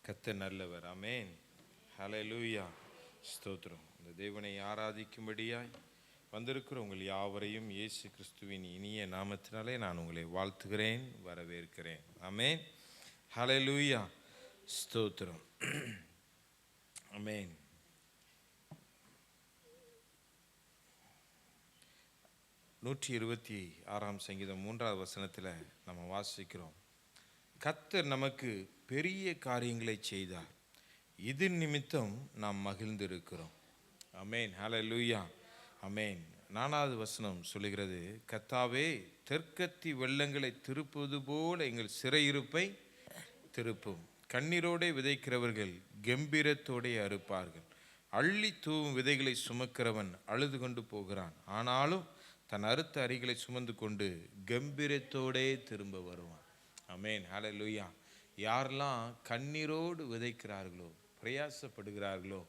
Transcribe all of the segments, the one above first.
கர்த்தர் நல்லவர். ஆமென். ஹல்லேலூயா. ஸ்தோத்திரம். இந்த தேவனை ஆராதிக்கும்படியாய் வந்திருக்கிற உங்கள் யாவரையும் இயேசு கிறிஸ்துவின் இனிய நாமத்தினாலே நான் உங்களை வாழ்த்துகிறேன், வரவேற்கிறேன். ஆமென். ஹல்லேலூயா. ஸ்தோத்திரம். ஆமென். 126 சங்கீதம் 3வது வசனத்தில் நம்ம வாசிக்கிறோம். கர்த்தர் நமக்கு பெரிய காரியங்களை செய்தார், இது நிமித்தம் நாம் மகிழ்ந்திருக்கிறோம். ஆமென். ஹல்லேலூயா. ஆமென். 4வது வசனம் சொல்லுகிறது, கர்த்தாவே தெற்கத்தி வெள்ளங்களை திருப்புவது போல எங்கள் சிறையிருப்பை திருப்பும். கண்ணீரோடே விதைக்கிறவர்கள் கம்பீரத்தோடே அறுப்பார்கள். அள்ளி தூவும் விதைகளை சுமக்கிறவன் அழுது கொண்டு போகிறான், ஆனாலும் தன் அறுத்த அரிகளை சுமந்து கொண்டு கம்பீரத்தோடே திரும்ப வருவான். ஆமென். ஹல்லேலூயா. யாரெல்லாம் கண்ணீரோடு விதைக்கிறார்களோ, பிரயாசப்படுகிறார்களோ,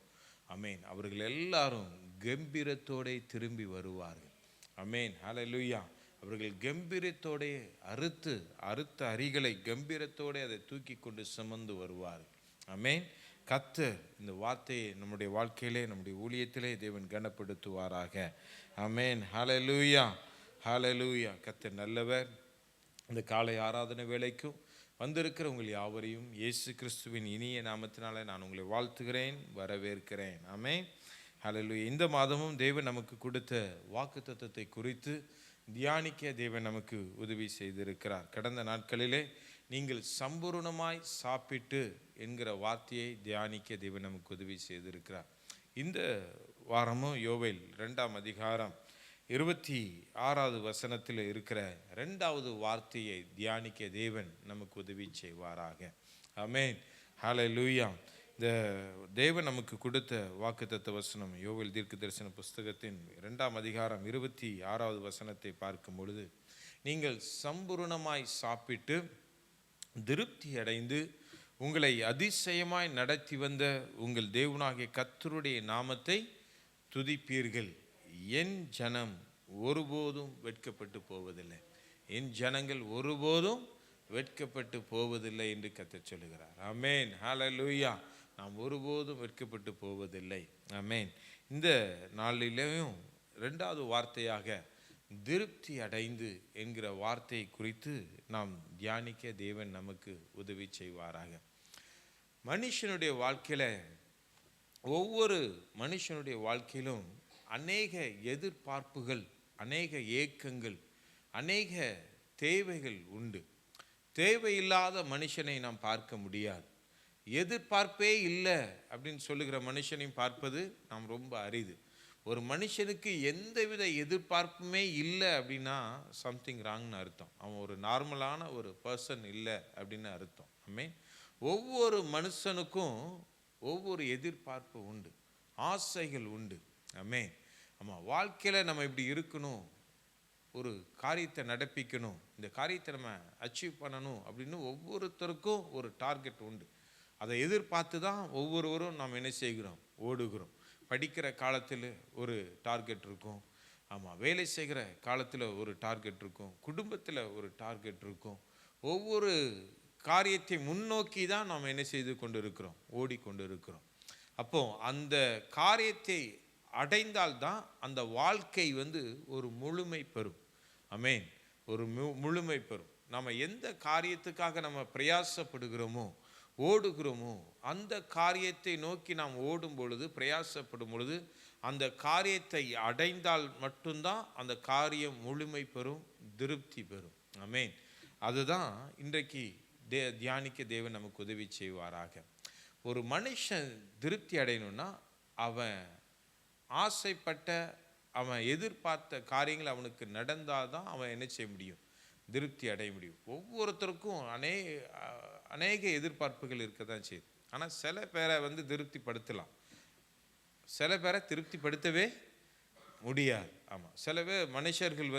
ஆமென், அவர்கள் எல்லாரும் கம்பீரத்தோடே திரும்பி வருவார்கள். ஆமென். ஹல்லேலூயா. அவர்கள் கம்பீரத்தோடே அறுத்த அரிகளை கம்பீரத்தோடு அதை தூக்கி கொண்டு சுமந்து வருவார்கள். ஆமென். கர்த்தர் இந்த வார்த்தையை நம்முடைய வாழ்க்கையிலே, நம்முடைய ஊழியத்திலே தேவன் கனப்படுத்துவாராக. ஆமென். ஹல்லேலூயா. ஹல்லேலூயா. கர்த்தர் நல்லவர். இந்த காலை ஆராதனை வேளைக்கும் வந்திருக்கிற உங்கள் யாவரையும் இயேசு கிறிஸ்துவின் இனிய நாமத்தினாலே நான் உங்களை வாழ்த்துகிறேன், வரவேற்கிறேன். ஆமென். ஹல்லேலூயா. இந்த மாதமும் தேவன் நமக்கு கொடுத்த வாக்குத்தத்தத்தை குறித்து தியானிக்க தேவன் நமக்கு உதவி செய்திருக்கிறார். கடந்த நாட்களிலே நீங்கள் சம்பூர்ணமாய் சாப்பிட்டு என்கிற வார்த்தையை தியானிக்க தேவன் நமக்கு உதவி செய்திருக்கிறார். இந்த வாரமும் யோவேல் 2ஆம் அதிகாரம் 26வது வசனத்தில் இருக்கிற 2வது வார்த்தையை தியானிக்க தேவன் நமக்கு உதவி செய்வாராக. ஆமென். ஹல்லேலூயா. இந்த தேவன் நமக்கு கொடுத்த வாக்குத்தத்த வசனம் யோவேல் தீர்க்க தரிசன புஸ்தகத்தின் 2ஆம் அதிகாரம் 26வது வசனத்தை பார்க்கும் பொழுது, நீங்கள் சம்பூர்ணமாய் சாப்பிட்டு திருப்தி அடைந்து உங்களை அதிசயமாய் நடத்தி வந்த உங்கள் தேவனாகிய கர்த்தருடைய நாமத்தை துதிப்பீர்கள். என் ஜனம் ஒருபோதும் வெட்கப்பட்டு போவதில்லை, என் ஜனங்கள் ஒருபோதும் வெட்கப்பட்டு போவதில்லை என்று கர்த்தர் சொல்லுகிறார். ஆமென். ஹல்லேலூயா. நாம் ஒருபோதும் வெட்கப்பட்டு போவதில்லை. ஆமென். இந்த நாளிலேயும் 2வது வார்த்தையாக திருப்தி அடைந்து என்கிற வார்த்தையை குறித்து நாம் தியானிக்க தேவன் நமக்கு உதவி செய்வாராக. மனுஷனுடைய வாழ்க்கையில், ஒவ்வொரு மனுஷனுடைய வாழ்க்கையிலும் அநேக எதிர்பார்ப்புகள், அநேக ஏக்கங்கள், அநேக தேவைகள் உண்டு. தேவையில்லாத மனுஷனை நாம் பார்க்க முடியாது. எதிர்பார்ப்பே இல்லை அப்படின்னு சொல்லுகிற மனுஷனையும் பார்ப்பது நாம் ரொம்ப அரிது. ஒரு மனுஷனுக்கு எந்தவித எதிர்பார்ப்புமே இல்லை அப்படின்னா சம்திங் ராங்னு அர்த்தம். அவன் ஒரு நார்மலான ஒரு பர்சன் இல்லை அப்படின்னு அர்த்தம். ஆமென். ஒவ்வொரு மனுஷனுக்கும் ஒவ்வொரு எதிர்பார்ப்பு உண்டு, ஆசைகள் உண்டு. ஆமென். ஆமாம், வாழ்க்கையில் நம்ம இப்படி இருக்கணும், ஒரு காரியத்தை நடப்பிக்கணும், இந்த காரியத்தை நம்ம அச்சீவ் பண்ணணும் அப்படின்னு ஒவ்வொருத்தருக்கும் ஒரு டார்கெட் உண்டு. அதை எதிர்பார்த்து தான் ஒவ்வொருவரும் நாம் என்ன செய்கிறோம், ஓடுகிறோம். படிக்கிற காலத்தில் ஒரு டார்கெட் இருக்கும். ஆமாம், வேலை செய்கிற காலத்தில் ஒரு டார்கெட் இருக்கும், குடும்பத்தில் ஒரு டார்கெட் இருக்கும். ஒவ்வொரு காரியத்தை முன்னோக்கி தான் நாம் என்ன செய்து கொண்டு இருக்கிறோம், ஓடிக்கொண்டு இருக்கிறோம். அப்போ அந்த காரியத்தை அடைந்தால்தான் அந்த வாழ்க்கை ஒரு முழுமை பெறும். ஆமென். ஒரு முழுமை பெறும். நம்ம எந்த காரியத்துக்காக நம்ம பிரயாசப்படுகிறோமோ, ஓடுகிறோமோ, அந்த காரியத்தை நோக்கி நாம் ஓடும் பொழுது, பிரயாசப்படும் பொழுது, அந்த காரியத்தை அடைந்தால் மட்டும்தான் அந்த காரியம் முழுமை பெறும், திருப்தி பெறும். ஆமென். அதுதான் இன்றைக்கு தியானிக்க தேவன் நமக்கு உதவி செய்வாராக. ஒரு மனுஷன் திருப்தி அடையணும்னா அவன் ஆசைப்பட்ட, அவன் எதிர்பார்த்த காரியங்கள் அவனுக்கு நடந்தால்தான் அவன் என்ன செய்ய முடியும், திருப்தி அடைய முடியும். ஒவ்வொருத்தருக்கும் அநேக எதிர்பார்ப்புகள் இருக்க தான் செய்யுது. ஆனால் சில பேரை திருப்திப்படுத்தலாம், சில பேரை திருப்திப்படுத்தவே முடியாது. ஆமாம், சில பேர் மனுஷர்கள்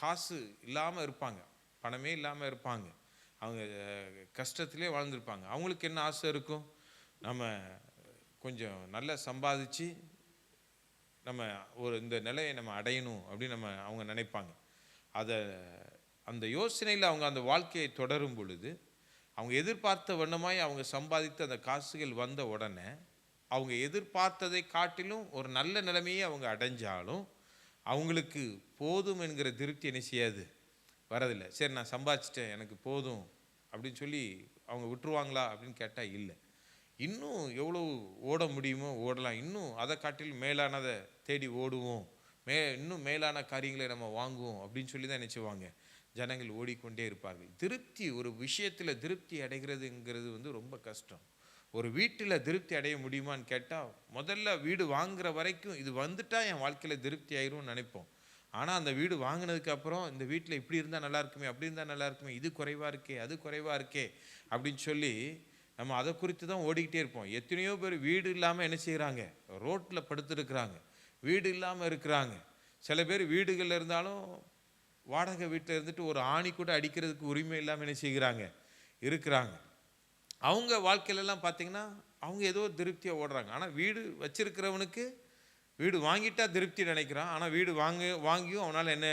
காசு இல்லாமல் இருப்பாங்க, பணமே இல்லாமல் இருப்பாங்க, அவங்க கஷ்டத்திலே வாழ்ந்துருப்பாங்க. அவங்களுக்கு என்ன ஆசை இருக்கும், நம்ம கொஞ்சம் நல்லா சம்பாதிச்சு நம்ம இந்த நிலையை நம்ம அடையணும் அப்படின்னு அவங்க நினைப்பாங்க. அந்த யோசனையில் அவங்க அந்த வாழ்க்கையை தொடரும் பொழுது அவங்க எதிர்பார்த்த வண்ணமாய் அவங்க சம்பாதித்த அந்த காசுகள் வந்த உடனே அவங்க எதிர்பார்த்ததை காட்டிலும் ஒரு நல்ல நிலைமையை அவங்க அடைஞ்சாலும் அவங்களுக்கு போதும் என்கிற திருப்தி என்ன செய்யாது, வரதில்லை. சரி, நான் சம்பாதிச்சிட்டேன், எனக்கு போதும் அப்படின்னு சொல்லி அவங்க விட்டுருவாங்களா அப்படின்னு கேட்டால் இல்லை. இன்னும் எவ்வளோ ஓட முடியுமோ ஓடலாம், இன்னும் அதை காட்டிலும் மேலானதை தேடி ஓடுவோம், இன்னும் மேலான காரியங்களை நம்ம வாங்குவோம் அப்படின்னு சொல்லி தான் நினச்சிவாங்க ஜனங்கள் ஓடிக்கொண்டே இருப்பார்கள். திருப்தி, ஒரு விஷயத்தில் திருப்தி அடைகிறதுங்கிறது வந்து ரொம்ப கஷ்டம். ஒரு வீட்டில் திருப்தி அடைய முடியுமான்னு கேட்டால், முதல்ல வீடு வாங்குகிற வரைக்கும் இது வந்துட்டால் என் வாழ்க்கையில் திருப்தி ஆயிரும்னு நினைப்போம். ஆனால் அந்த வீடு வாங்கினதுக்கப்புறம் இந்த வீட்டில் இப்படி இருந்தால் நல்லா இருக்குமே, அப்படி இருந்தால் நல்லா இருக்குமே, இது குறைவாக இருக்கே, அது குறைவாக இருக்கே அப்படின்னு சொல்லி நம்ம அதை குறித்து தான் ஓடிக்கிட்டே இருப்போம். எத்தனையோ பேர் வீடு இல்லாமல் என்ன செய்கிறாங்க, ரோட்டில் படுத்துருக்குறாங்க, வீடு இல்லாமல் இருக்கிறாங்க. சில பேர் வீடுகளில் இருந்தாலும் வாடகை வீட்டில் இருந்துட்டு ஒரு ஆணி கூட அடிக்கிறதுக்கு உரிமை இல்லாமல் என்ன செய்கிறாங்க, இருக்கிறாங்க. அவங்க வாழ்க்கையிலலாம் பார்த்திங்கன்னா அவங்க ஏதோ திருப்தியாக ஓடுறாங்க. ஆனால் வீடு வச்சிருக்கிறவனுக்கு வீடு வாங்கிட்டா திருப்தி நினைக்கிறான். ஆனால் வீடு வாங்கியும் அவனால் என்ன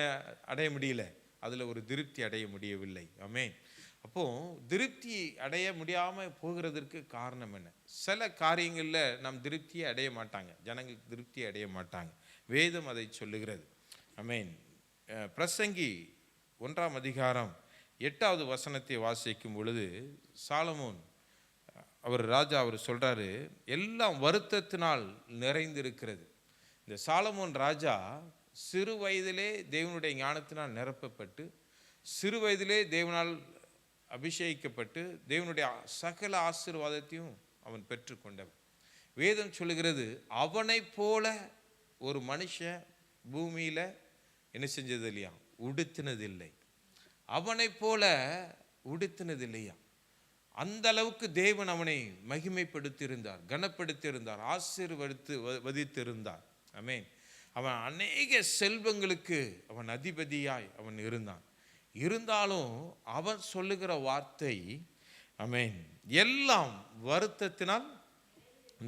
அடைய முடியல, அதில் ஒரு திருப்தி அடைய முடியவில்லை. ஆமென். அப்போது திருப்தி அடைய முடியாமல் போகிறதற்கு காரணம் என்ன? சில காரியங்களில் நம் திருப்தியை அடைய மாட்டாங்க, ஜனங்கள் திருப்தியை அடைய மாட்டாங்க. வேதம் அதை சொல்லுகிறது. ஆமென். பிரசங்கி 1ஆம் அதிகாரம் 8வது வசனத்தை வாசிக்கும் பொழுது சாலமோன் அவர் சொல்கிறாரு, எல்லாம் வருத்தத்தினால் நிறைந்திருக்கிறது. இந்த சாலமோன் ராஜா சிறு வயதிலே தேவனுடைய ஞானத்தினால் நிரப்பப்பட்டு, சிறு வயதிலே தேவனால் அபிஷேகிக்கப்பட்டு, தேவனுடைய சகல ஆசீர்வாதத்தையும் அவன் பெற்றுக்கொண்டவன். வேதம் சொல்லுகிறது, அவனை போல ஒரு மனுஷன் பூமியில் என்ன செஞ்சது இல்லையா, உடுத்தினதில்லை. அவனை போல உடுத்தினதில்லையா. அந்த அளவுக்கு தேவன் அவனை மகிமைப்படுத்தியிருந்தார், கனப்படுத்தியிருந்தார், ஆசீர்வதித்திருந்தார். ஆமென். அவன் அநேக செல்வங்களுக்கு அவன் அதிபதியாய் அவன் இருந்தான். இருந்தாலும் அவன் சொல்லுகிற வார்த்தை, ஆமென், எல்லாம் வருத்தத்தினால்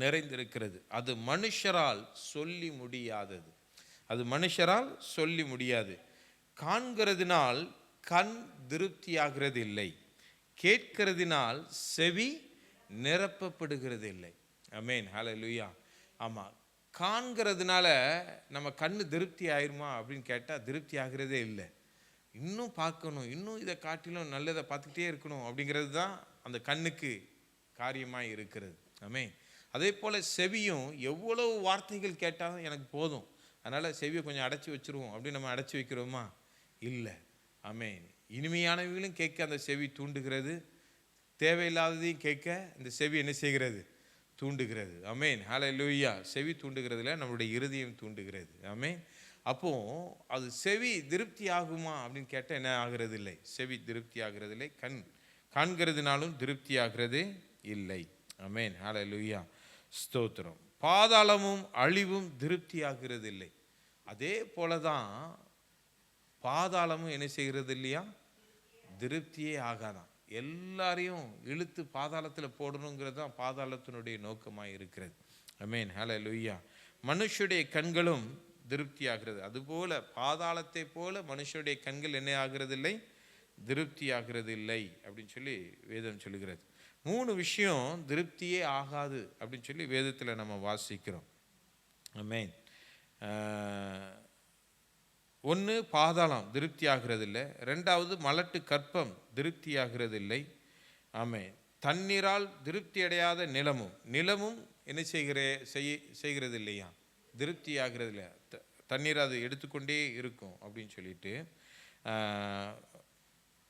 நிறைந்திருக்கிறது, அது மனுஷரால் சொல்லி முடியாதது, அது மனுஷரால் சொல்லி முடியாது. காண்கிறதினால் கண் திருப்தியாகிறது இல்லை, கேட்கிறதினால் செவி நிரப்பப்படுகிறது இல்லை. ஆமென், ஹல்லேலூயா. ஆமாம், காண்கிறதுனால நம்ம கண்ணு திருப்தி ஆயிருமா அப்படின்னு கேட்டால் திருப்தி ஆகிறதே இல்லை. இன்னும் பார்க்கணும், இன்னும் இதை காட்டிலும் நல்லதை பார்த்துக்கிட்டே இருக்கணும் அப்படிங்கிறது தான் அந்த கண்ணுக்கு காரியமாக இருக்கிறது. ஆமென். அதே போல் செவியும் எவ்வளவு வார்த்தைகள் கேட்டாலும் எனக்கு போதும், அதனால் செவியை கொஞ்சம் அடைச்சி வச்சுருவோம் அப்படின்னு நம்ம அடைச்சி வைக்கிறோமா? இல்லை. ஆமென். இனிமையானவர்களும் கேட்க அந்த செவி தூண்டுகிறது, தேவையில்லாததையும் கேட்க இந்த செவி என்ன செய்கிறது, தூண்டுகிறது. ஆமென், ஹல்லேலூயா. செவி தூண்டுகிறதுல நம்மளுடைய இருதயம் தூண்டுகிறது. ஆமென். அப்போ அது செவி திருப்தி ஆகுமா அப்படின்னு கேட்டால் என்ன ஆகிறது இல்லை, செவி திருப்தி ஆகிறது இல்லை. காண்கிறதுனாலும் திருப்தி ஆகிறதே இல்லை. ஆமென், ஹல்லேலூயா, ஸ்தோத்திரம். பாதாளமும் அழிவும் திருப்தி ஆகிறது இல்லை. அதே போல தான் பாதாளமும் என்ன செய்கிறது இல்லையா, திருப்தியே ஆகாதான். எல்லாரையும் இழுத்து பாதாளத்தில் போடணுங்கிறது தான் பாதாளத்தினுடைய நோக்கமாக இருக்கிறது. ஆமென், ஹல்லேலூயா. மனுஷருடைய கண்களும் திருப்தி ஆகிறது, அதுபோல பாதாளத்தை போல மனுஷருடைய கண்கள் என்ன ஆகிறது இல்லை, திருப்தி ஆகிறது இல்லை அப்படின்னு சொல்லி வேதம் சொல்லுகிறது. 3 விஷயம் திருப்தியே ஆகாது அப்படின்னு சொல்லி வேதத்தில் நம்ம வாசிக்கிறோம். ஆமென். 1 பாதாளம் திருப்தி ஆகிறது இல்லை, 2வது மலட்டு கற்பம் திருப்தி ஆகிறது இல்லை. ஆமென். தண்ணீரால் திருப்தி அடையாத நிலமும் என்ன செய்கிறது இல்லையா, திருப்தி ஆகிறது இல்லையா, தண்ணீர் அது எடுத்துக்கொண்டே இருக்கும் அப்படின்னு சொல்லிட்டு.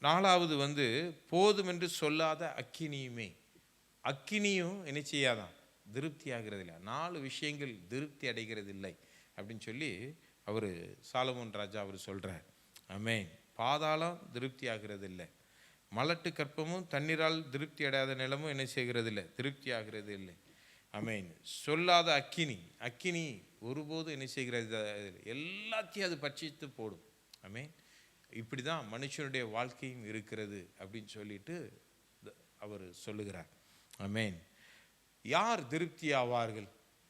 4வது வந்து போதும் என்று சொல்லாத அக்கினியும் என்ன செய்யாதான், திருப்தி ஆகிறது இல்லை. 4 விஷயங்கள் திருப்தி அடைகிறது இல்லை அப்படின்னு சொல்லி அவர் சாலமோன் ராஜா அவர் சொல்கிறார். ஆமென். பாதாளம் திருப்தி ஆகிறது இல்லை, மலட்டு கற்பமும் தண்ணீரால் திருப்தி அடையாத நிலமும் என்ன செய்கிறது இல்லை, திருப்தி ஆகிறது இல்லை. ஆமென். சொல்லாத அக்கினி ஒருபோது என்ன செய்கிறது, எல்லாத்தையும் அது பட்சித்து போடும். ஆமென். இப்படி தான் மனுஷனுடைய வாழ்க்கையும் இருக்கிறது அப்படின்னு சொல்லிட்டு அவர் சொல்லுகிறார். ஆமென். யார் திருப்தி ஆவார்கள்,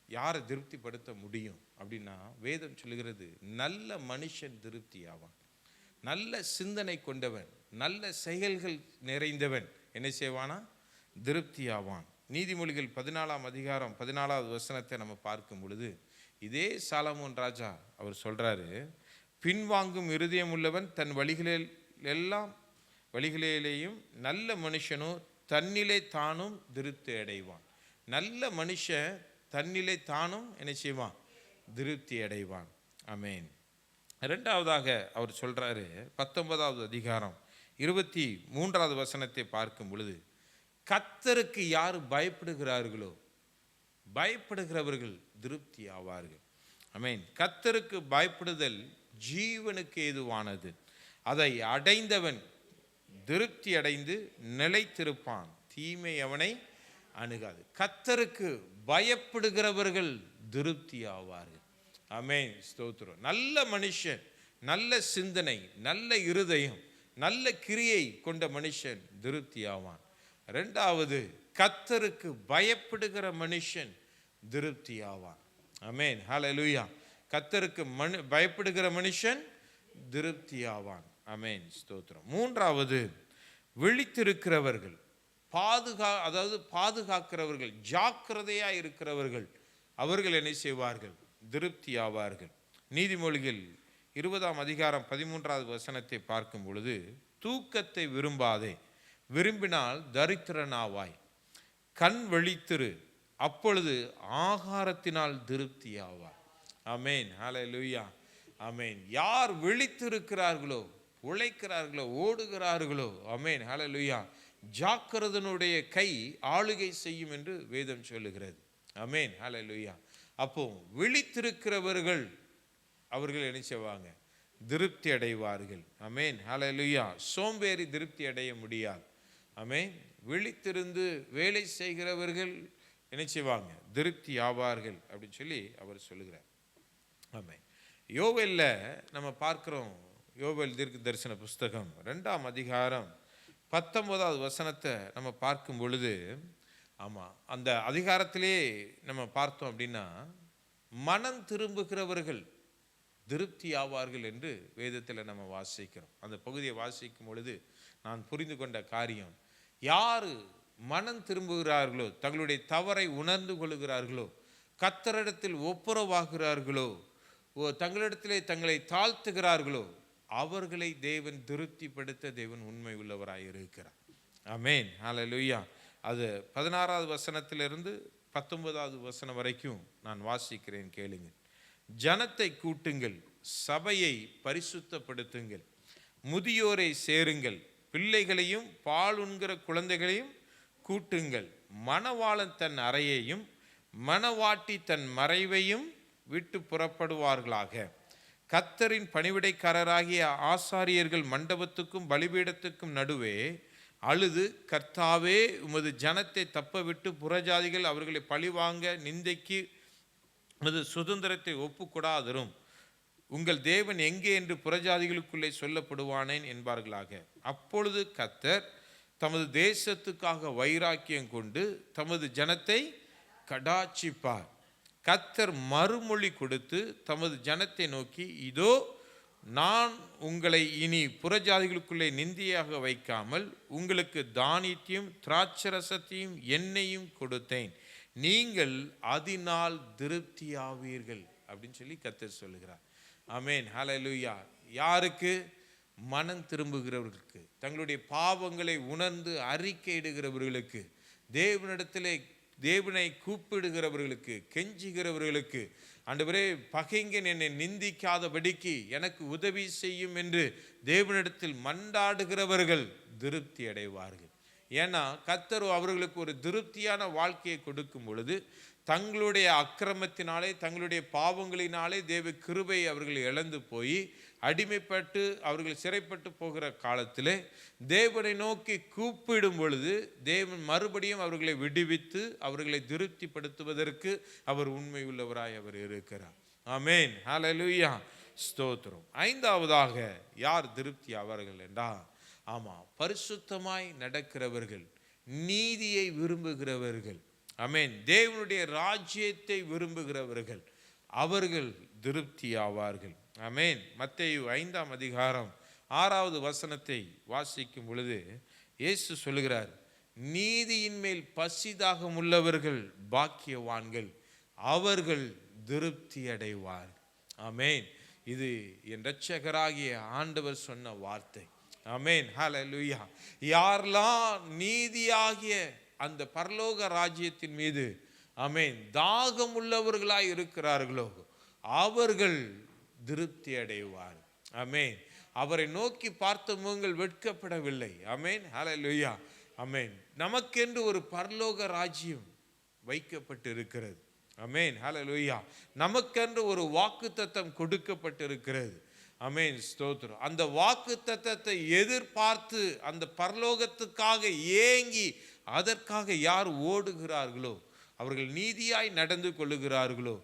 யாரை திருப்திப்படுத்த முடியும் அப்படின்னா வேதம் சொல்லுகிறது, நல்ல மனுஷன் திருப்தி ஆவான், நல்ல சிந்தனை கொண்டவன், நல்ல செயல்கள் நிறைந்தவன் என்ன செய்வானா? திருப்தியாவான். நீதிமொழிகள் 14ஆம் அதிகாரம் 14வது வசனத்தை நம்ம பார்க்கும் பொழுது இதே சாலமோன் ராஜா அவர் சொல்றாரு, பின்வாங்கும் இருதயம் உள்ளவன் தன் வழிகளிலேயும் நல்ல மனுஷனோ தன்னிலே தானும் திருப்தி அடைவான். நல்ல மனுஷன் தன்னிலே தானும் என்ன செய்வான்? திருப்தி அடைவான். ஆமென். இரண்டாவதாக அவர் சொல்றாரு, 19வது அதிகாரம் 23வது வசனத்தை பார்க்கும் பொழுது, கர்த்தருக்கு யார் பயப்படுகிறார்களோ பயப்படுகிறவர்கள் திருப்தி ஆவார்கள். ஆமென். கர்த்தருக்கு பயப்படுதல் ஜீவனுக்கு ஏதுவானது, அதை அடைந்தவன் திருப்தி அடைந்து நிலைத்திருப்பான், தீமை அவனை அணுகாது. கர்த்தருக்கு பயப்படுகிறவர்கள் திருப்தி ஆவார்கள். ஆமென், ஸ்தோத்திரம். நல்ல மனுஷன், நல்ல சிந்தனை, நல்ல இருதயம், நல்ல கிரியை கொண்ட மனுஷன் திருப்தி ஆவான். இரண்டாவது, கர்த்தருக்கு பயப்படுகிற மனுஷன் திருப்தி ஆவான். ஆமென், ஹல்லேலூயா. கர்த்தருக்கு பயப்படுகிற மனுஷன் திருப்தி ஆவான். ஆமென், ஸ்தோத்திரம். மூன்றாவது, விழித்திருக்கிறவர்கள், பாதுகாக்கிறவர்கள், ஜாக்கிரதையா இருக்கிறவர்கள், அவர்கள் என்ன செய்வார்கள்? திருப்தி ஆவார்கள். நீதிமொழிகள் 20ஆம் அதிகாரம் 13வது வசனத்தை பார்க்கும் பொழுது, தூக்கத்தை விரும்பாதே, விரும்பினால் தரித்திரனாவாய். கண் விழித்திரு, அப்பொழுது ஆகாரத்தினால் திருப்தி ஆவார். ஆமென், ஹல்லேலூயா. ஆமென். யார் விழித்திருக்கிறார்களோ, உழைக்கிறார்களோ, ஓடுகிறார்களோ, ஆமென், ஹல்லேலூயா, ஜாக்கிரதனுடைய கை ஆளுகை செய்யும் என்று வேதம் சொல்லுகிறது. ஆமென், ஹல்லேலூயா. அப்போ விழித்திருக்கிறவர்கள் அவர்கள் என்ன செய்வாங்க? திருப்தி அடைவார்கள். ஆமென், ஹல்லேலூயா. சோம்பேறி திருப்தி அடைய முடியாது. ஆமென். விழித்திருந்து வேலை செய்கிறவர்கள் என்ன செய்வாங்க? திருப்தி ஆவார்கள் அப்படின்னு சொல்லி அவர் சொல்லுகிறார். ஆமென். யோவேல்ல நம்ம பார்க்கிறோம், யோவேல் தீர்க்க தரிசன புஸ்தகம் 2ஆம் அதிகாரம் 19வது வசனத்தை நம்ம பார்க்கும் பொழுது, ஆமாம், அந்த அதிகாரத்திலே நம்ம பார்த்தோம் அப்படின்னா, மனம் திரும்புகிறவர்கள் திருப்தி ஆவார்கள் என்று வேதத்தில் நம்ம வாசிக்கிறோம். அந்த பகுதியை வாசிக்கும் பொழுது நான் புரிந்து கொண்ட காரியம், யாரு மனம் திரும்புகிறார்களோ, தங்களுடைய தவறை உணர்ந்து கொள்கிறார்களோ, கர்த்தரிடத்தில் ஒப்புரவாகிறார்களோ, தங்களிடத்திலே தங்களை தாழ்த்துகிறார்களோ, அவர்களை தேவன் திருப்திப்படுத்த தேவன் உண்மை உள்ளவராய் இருக்கிறார். ஆமென், ஹல்லேலூயா. அது 16வது வசனத்திலிருந்து 19வது வசனம் வரைக்கும் நான் வாசிக்கிறேன், கேளுங்க. ஜனத்தை கூட்டுங்கள், சபையை பரிசுத்தப்படுத்துங்கள், முதியோரை சேருங்கள், பிள்ளைகளையும் பாலுண்கிற குழந்தைகளையும் கூட்டுங்கள். மணவாளன் தன் அறையையும் மணவாட்டி தன் மறைவையும் விட்டு புறப்படுவார்களாக. கர்த்தரின் பணிவிடைக்காரராகிய ஆசாரியர்கள் மண்டபத்துக்கும் பலிபீடத்துக்கும் நடுவே அழுது, கர்த்தாவே, உமது ஜனத்தை தப்பவிட்டு புறஜாதிகள் அவர்களை பழிவாங்க நிந்தைக்கு உமது சுதந்திரத்தை ஒப்புக்கொடாதரும். உங்கள் தேவன் எங்கே என்று புறஜாதிகளுக்குள்ளே சொல்லப்படுவானேன் என்பார்களாக. அப்பொழுது கர்த்தர் தமது தேசத்துக்காக வைராக்கியம் கொண்டு தமது ஜனத்தை கடாட்சிப்பார். கர்த்தர் மறுமொழி கொடுத்து தமது ஜனத்தை நோக்கி, இதோ நான் உங்களை இனி புறஜாதிகளுக்குள்ளே நிந்தியாக வைக்காமல் உங்களுக்கு தானியத்தையும் திராட்சரசத்தையும் எண்ணெயும் கொடுத்தேன், நீங்கள் அதனால் திருப்தியாவீர்கள் அப்படின்னு சொல்லி கர்த்தர் சொல்லுகிறார். ஆமென், ஹல்லேலூயா. யாருக்கு? மனம் திரும்புகிறவர்களுக்கு, தங்களுடைய பாவங்களை உணர்ந்து அறிக்கையிடுகிறவர்களுக்கு, தேவனை கூப்பிடுகிறவர்களுக்கு, கெஞ்சுகிறவர்களுக்கு, ஆண்டவரே, பகைஞன் என்னை நிந்திக்காதபடிக்கு எனக்கு உதவி செய்யும் என்று தேவனிடத்தில் மன்றாடுகிறவர்கள் திருப்தி அடைவார்கள். ஏன்னா கர்த்தர் அவர்களுக்கு ஒரு திருப்தியான வாழ்க்கையை கொடுக்கும் பொழுது, தங்களுடைய அக்கிரமத்தினாலே, தங்களுடைய பாவங்களினாலே தேவ கிருபை அவர்கள் இழந்து போய் அடிமைப்பட்டு அவர்கள் சிறைப்பட்டு போகிற காலத்திலே தேவனை நோக்கி கூப்பிடும் பொழுது தேவன் மறுபடியும் அவர்களை விடுவித்து அவர்களை திருப்திப்படுத்துவதற்கு அவர் உண்மை உள்ளவராய் அவர் இருக்கிறார். ஆமென், ஹல்லேலூயா, ஸ்தோத்திரம். ஐந்தாவதாக யார் திருப்தி ஆவார்கள் என்றால், பரிசுத்தமாய் நடக்கிறவர்கள், நீதியை விரும்புகிறவர்கள், ஆமென், தேவனுடைய ராஜ்யத்தை விரும்புகிறவர்கள், அவர்கள் திருப்தி ஆவார்கள். ஆமென். மத்தேயு 5ஆம் அதிகாரம் 6வது வசனத்தை வாசிக்கும் பொழுது இயேசு சொல்லுகிறார், நீதியின் மேல் பசிதாகம் உள்ளவர்கள் பாக்கியவான்கள், அவர்கள் திருப்தி அடைவார். ஆமென். இது என் இரட்சகராகிய ஆண்டவர் சொன்ன வார்த்தை. ஆமென். ஹல்லேலூயா. யாரெல்லாம் நீதியாகிய அந்த பரலோக ராஜ்யத்தின் மீது ஆமென் தாகம் உள்ளவர்களாய் இருக்கிறார்களோ அவர்கள் திருப்தி அடைவார். ஆமென். அவரை நோக்கி பார்த்த முகங்கள் வெட்கப்படவில்லை. ஆமென். ஹல்லேலூயா. ஆமென். நமக்கென்று ஒரு பரலோக ராஜ்யம் வைக்கப்பட்டிருக்கிறது. ஆமென். ஹல்லேலூயா. நமக்கென்று ஒரு வாக்குத்தத்தம் கொடுக்கப்பட்டிருக்கிறது. ஆமென். ஸ்தோத்திரம். அந்த வாக்குத்தத்தத்தை எதிர்பார்த்து அந்த பரலோகத்துக்காக ஏங்கி அதற்காக யார் ஓடுகிறார்களோ, அவர்கள் நீதியாய் நடந்து கொள்ளுகிறார்களோ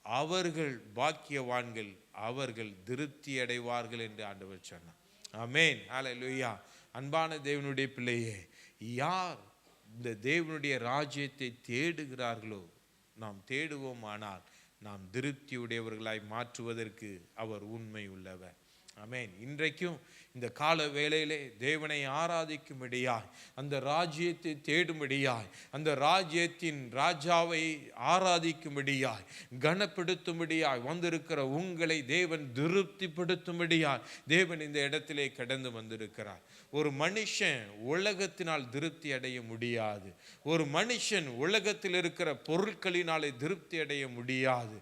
அவர்கள் பாக்கியவான்கள், அவர்கள் திருப்தி அடைவார்கள் என்று ஆண்டவர் சொன்னார். ஆமென். ஹல்லேலூயா. அன்பான தேவனுடைய பிள்ளையே, யார் இந்த தேவனுடைய ராஜ்யத்தை தேடுகிறார்களோ, நாம் தேடுவோமானால் நாம் திருப்தியுடையவர்களாய் மாற்றுவதற்கு அவர் உண்மை உள்ளவர். ஆமென். இன்றைக்கும் இந்த கால வேளையிலே தேவனை ஆராதிக்கும்படியாய், அந்த ராஜ்யத்தை தேடும்படியாய், அந்த ராஜ்யத்தின் ராஜாவை ஆராதிக்கும்படியாய், கனப்படுத்தும்படியாய் வந்திருக்கிற உங்களை தேவன் திருப்திப்படுத்தும்படியாய் தேவன் இந்த இடத்திலே கடந்து வந்திருக்கிறார். ஒரு மனுஷன் உலகத்தினால் திருப்தி அடைய முடியாது. ஒரு மனுஷன் உலகத்தில் இருக்கிற பொருட்களினாலே திருப்தி அடைய முடியாது.